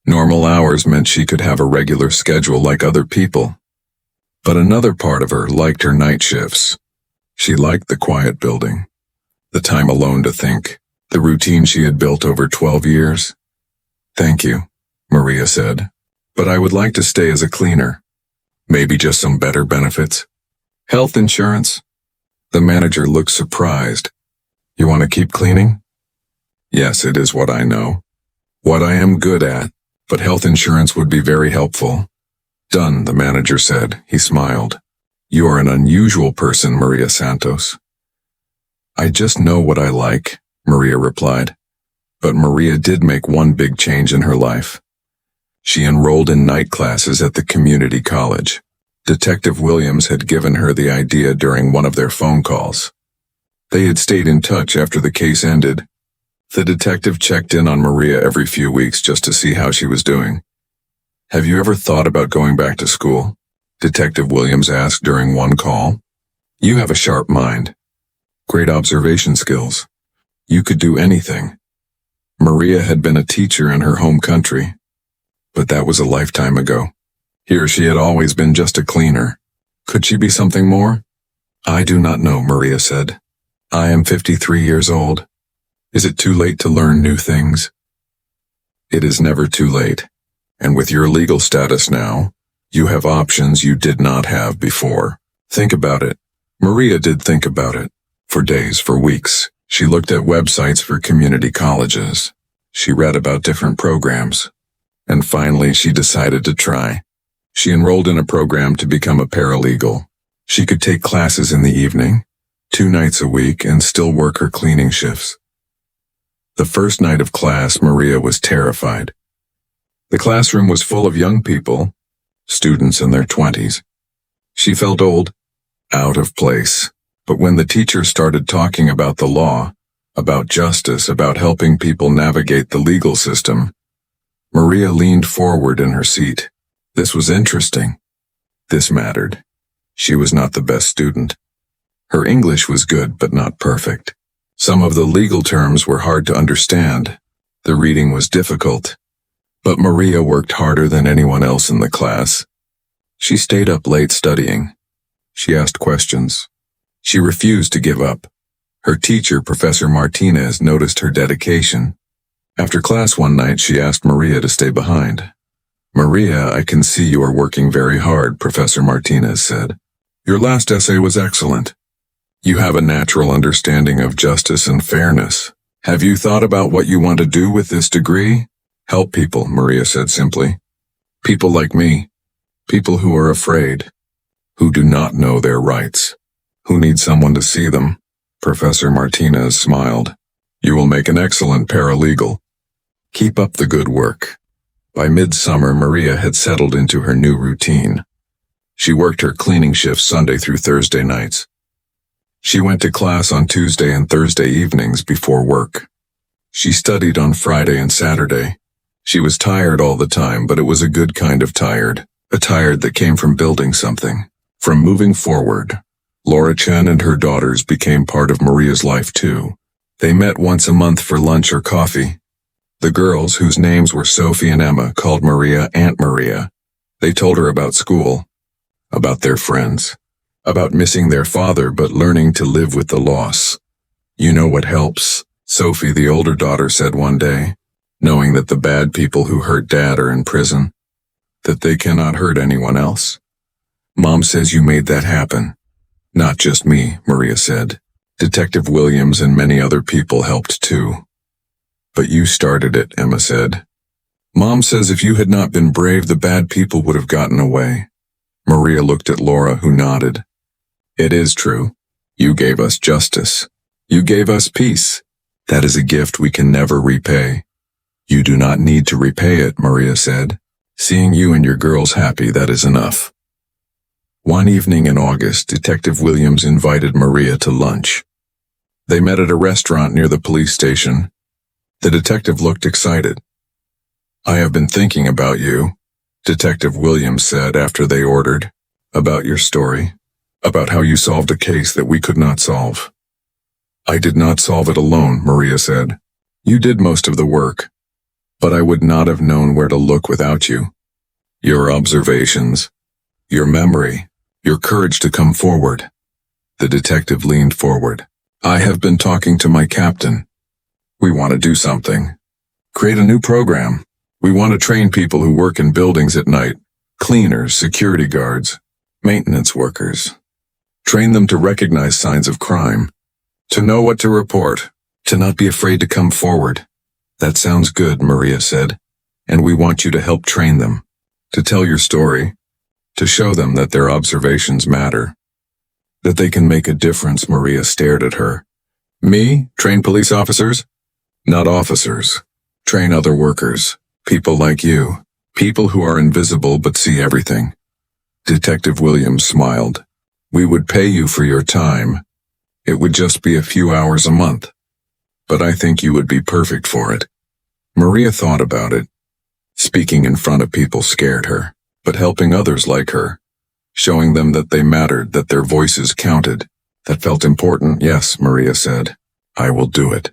Normal hours meant she could have a regular schedule like other people. But another part of her liked her night shifts. She liked the quiet building, the time alone to think, the routine she had built over 12 years. "Thank you," Maria said, "but I would like to stay as a cleaner. Maybe just some better benefits. Health insurance?" The manager looked surprised. "You want to keep cleaning?" "Yes, it is what I know. What I am good at, but health insurance would be very helpful." "Done," the manager said. He smiled. "You are an unusual person, Maria Santos." "I just know what I like," Maria replied. But Maria did make one big change in her life. She enrolled in night classes at the community college. Detective Williams had given her the idea during one of their phone calls. They had stayed in touch after the case ended. The detective checked in on Maria every few weeks just to see how she was doing. "Have you ever thought about going back to school?" Detective Williams asked during one call. "You have a sharp mind. Great observation skills. You could do anything." Maria had been a teacher in her home country, but that was a lifetime ago. Here she had always been just a cleaner. Could she be something more? "I do not know," Maria said. "I am 53 years old. Is it too late to learn new things?" "It is never too late. And with your legal status now, you have options you did not have before. Think about it." Maria did think about it. For days, for weeks, she looked at websites for community colleges. She read about different programs. And finally, she decided to try. She enrolled in a program to become a paralegal. She could take classes in the evening, 2 nights a week, and still work her cleaning shifts. The first night of class, Maria was terrified. The classroom was full of young people, students in their 20s. She felt old, out of place. But when the teacher started talking about the law, about justice, about helping people navigate the legal system, Maria leaned forward in her seat. This was interesting. This mattered. She was not the best student. Her English was good but not perfect. Some of the legal terms were hard to understand. The reading was difficult. But Maria worked harder than anyone else in the class. She stayed up late studying. She asked questions. She refused to give up. Her teacher, Professor Martinez, noticed her dedication. After class one night, she asked Maria to stay behind. "Maria, I can see you are working very hard," Professor Martinez said. "Your last essay was excellent. You have a natural understanding of justice and fairness. Have you thought about what you want to do with this degree?" "Help people," Maria said simply. "People like me. People who are afraid. Who do not know their rights. Who need someone to see them." Professor Martinez smiled. "You will make an excellent paralegal. Keep up the good work." By midsummer, Maria had settled into her new routine. She worked her cleaning shifts Sunday through Thursday nights. She went to class on Tuesday and Thursday evenings before work. She studied on Friday and Saturday. She was tired all the time, but it was a good kind of tired, a tired that came from building something, from moving forward. Laura Chen and her daughters became part of Maria's life too. They met once a month for lunch or coffee. The girls, whose names were Sophie and Emma, called Maria Aunt Maria. They told her about school, about their friends, about missing their father but learning to live with the loss. "You know what helps?" Sophie, the older daughter, said one day, "knowing that the bad people who hurt Dad are in prison, that they cannot hurt anyone else." "Mom says you made that happen." "Not just me," Maria said. "Detective Williams and many other people helped too." "But you started it," Emma said. "Mom says if you had not been brave, the bad people would have gotten away." Maria looked at Laura, who nodded. "It is true. You gave us justice. You gave us peace. That is a gift we can never repay." "You do not need to repay it," Maria said. "Seeing you and your girls happy, that is enough." One evening in August, Detective Williams invited Maria to lunch. They met at a restaurant near the police station. The detective looked excited. "I have been thinking about you," Detective Williams said after they ordered. "About your story. About how you solved a case that we could not solve." "I did not solve it alone," Maria said. "You did most of the work. But I would not have known where to look without you. Your observations, your memory, your courage to come forward. The detective leaned forward. I have been talking to my captain. We want to do something. Create a new program. We want to train people who work in buildings at night. Cleaners, security guards, maintenance workers. Train them to recognize signs of crime. To know what to report. To not be afraid to come forward. That sounds good, Maria said. And we want you to help train them. To tell your story. To show them that their observations matter. That they can make a difference. Maria stared at her. Me? Train police officers? Not officers. Train other workers. People like you. People who are invisible but see everything. Detective Williams smiled. We would pay you for your time. It would just be a few hours a month. But I think you would be perfect for it. Maria thought about it. Speaking in front of people scared her, but helping others like her, showing them that they mattered, that their voices counted, that felt important. Yes, Maria said. I will do it.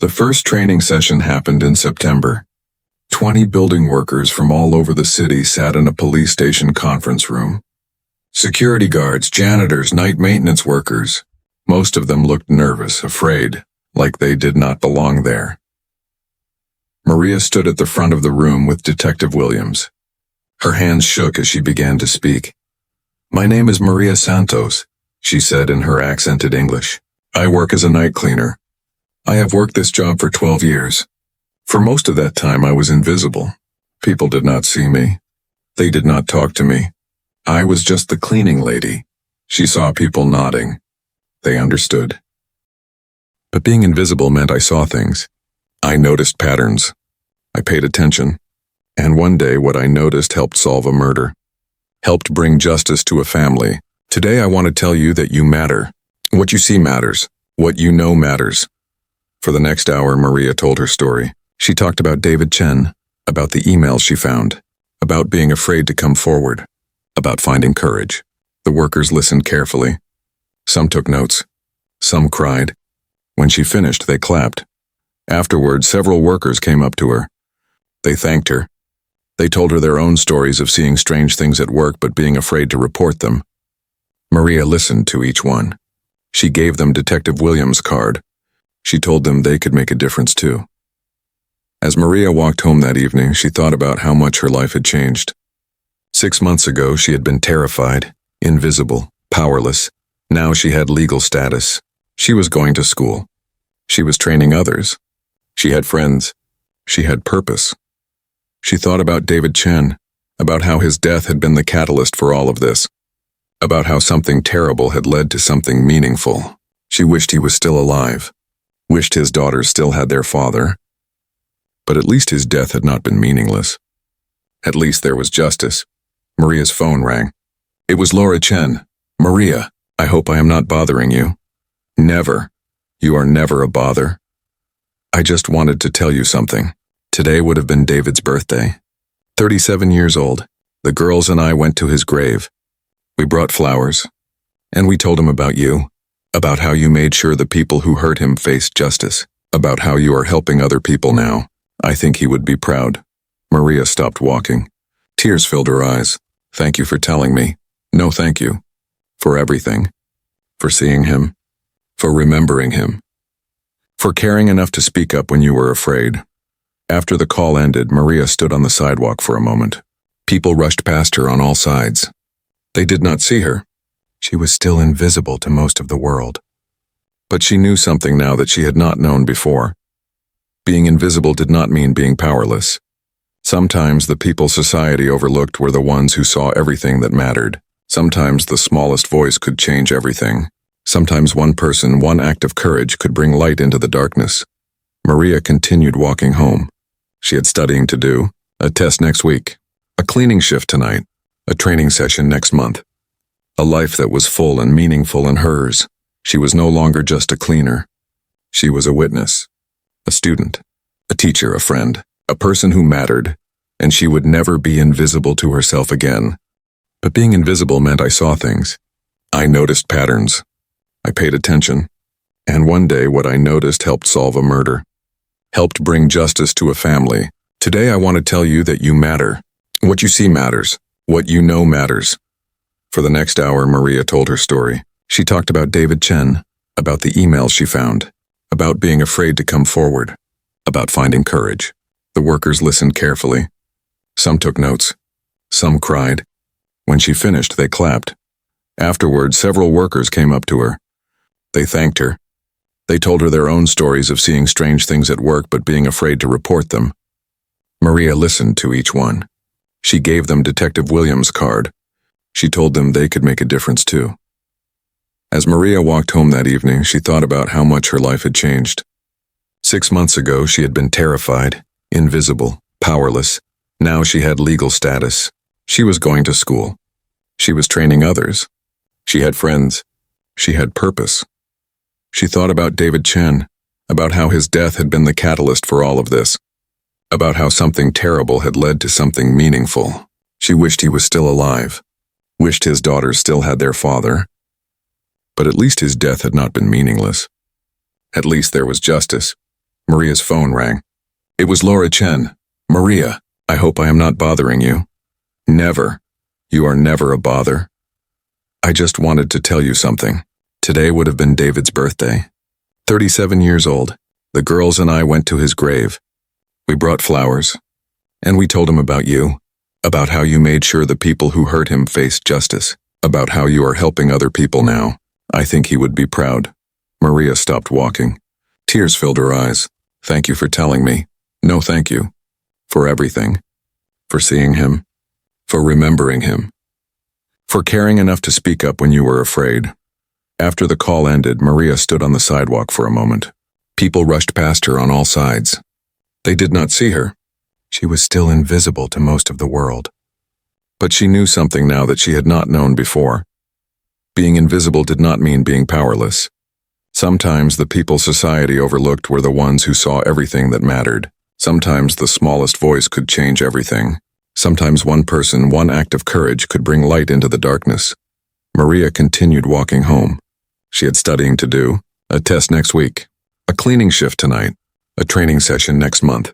The first training session happened in September. 20 building workers from all over the city sat in a police station conference room. Security guards, janitors, night maintenance workers. Most of them looked nervous, afraid, like they did not belong there. Maria stood at the front of the room with Detective Williams. Her hands shook as she began to speak. My name is Maria Santos, she said in her accented English. I work as a night cleaner. I have worked this job for 12 years. For most of that time I was invisible. People did not see me. They did not talk to me. I was just the cleaning lady. She saw people nodding. They understood. But being invisible meant I saw things. I noticed patterns. I paid attention. And one day what I noticed helped solve a murder. Helped bring justice to a family. Today I want to tell you that you matter. What you see matters. What you know matters. For the next hour, Maria told her story. She talked about David Chen, about the emails she found, about being afraid to come forward, about finding courage. The workers listened carefully. Some took notes. Some cried. When she finished, they clapped. Afterward, several workers came up to her. They thanked her. They told her their own stories of seeing strange things at work but being afraid to report them. Maria listened to each one. She gave them Detective Williams' card. She told them they could make a difference too. As Maria walked home that evening, she thought about how much her life had changed. 6 months ago, she had been terrified, invisible, powerless. Now she had legal status. She was going to school. She was training others. She had friends. She had purpose. She thought about David Chen, about how his death had been the catalyst for all of this, about how something terrible had led to something meaningful. She wished he was still alive, wished his daughters still had their father. But at least his death had not been meaningless. At least there was justice. Maria's phone rang. It was Laura Chen. Maria, I hope I am not bothering you. Never. You are never a bother. I just wanted to tell you something. Today would have been David's birthday. 37 years old. The girls and I went to his grave. We brought flowers. And we told him about you. About how you made sure the people who hurt him faced justice. About how you are helping other people now. I think he would be proud. Maria stopped walking. Tears filled her eyes. Thank you for telling me. No, thank you. For everything. For seeing him. For remembering him. For caring enough to speak up when you were afraid. After the call ended, Maria stood on the sidewalk for a moment. People rushed past her on all sides. They did not see her. She was still invisible to most of the world. But she knew something now that she had not known before. Being invisible did not mean being powerless. Sometimes the people society overlooked were the ones who saw everything that mattered. Sometimes the smallest voice could change everything. Sometimes one person, one act of courage could bring light into the darkness. Maria continued walking home. She had studying to do, a test next week, a cleaning shift tonight, a training session next month. A life that was full and meaningful in hers. She was no longer just a cleaner. She was a witness, a student, a teacher, a friend, a person who mattered, and she would never be invisible to herself again. But being invisible meant I saw things. I noticed patterns. I paid attention. And one day what I noticed helped solve a murder. Helped bring justice to a family. Today I want to tell you that you matter. What you see matters. What you know matters. For the next hour, Maria told her story. She talked about David Chen, about the emails she found, about being afraid to come forward, about finding courage. The workers listened carefully. Some took notes. Some cried. When she finished, they clapped. Afterward, several workers came up to her. They thanked her. They told her their own stories of seeing strange things at work but being afraid to report them. Maria listened to each one. She gave them Detective Williams' card. She told them they could make a difference too. As Maria walked home that evening, she thought about how much her life had changed. 6 months ago, she had been terrified, invisible, powerless. Now she had legal status. She was going to school. She was training others. She had friends. She had purpose. She thought about David Chen, about how his death had been the catalyst for all of this, about how something terrible had led to something meaningful. She wished he was still alive, wished his daughters still had their father. But at least his death had not been meaningless. At least there was justice. Maria's phone rang. It was Laura Chen. Maria, I hope I am not bothering you. Never. You are never a bother. I just wanted to tell you something. Today would have been David's birthday. 37 years old. The girls and I went to his grave. We brought flowers. And we told him about you. About how you made sure the people who hurt him faced justice. About how you are helping other people now. I think he would be proud. Maria stopped walking. Tears filled her eyes. Thank you for telling me. No, thank you. For everything. For seeing him. For remembering him. For caring enough to speak up when you were afraid. After the call ended, Maria stood on the sidewalk for a moment. People rushed past her on all sides. They did not see her. She was still invisible to most of the world. But she knew something now that she had not known before. Being invisible did not mean being powerless. Sometimes the people society overlooked were the ones who saw everything that mattered. Sometimes the smallest voice could change everything. Sometimes one person, one act of courage could bring light into the darkness. Maria continued walking home. She had studying to do, a test next week, a cleaning shift tonight, a training session next month.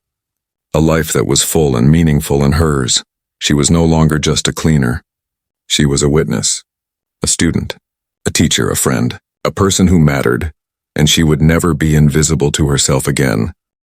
A life that was full and meaningful in hers. She was no longer just a cleaner. She was a witness, a student, a teacher, a friend, a person who mattered, and she would never be invisible to herself again.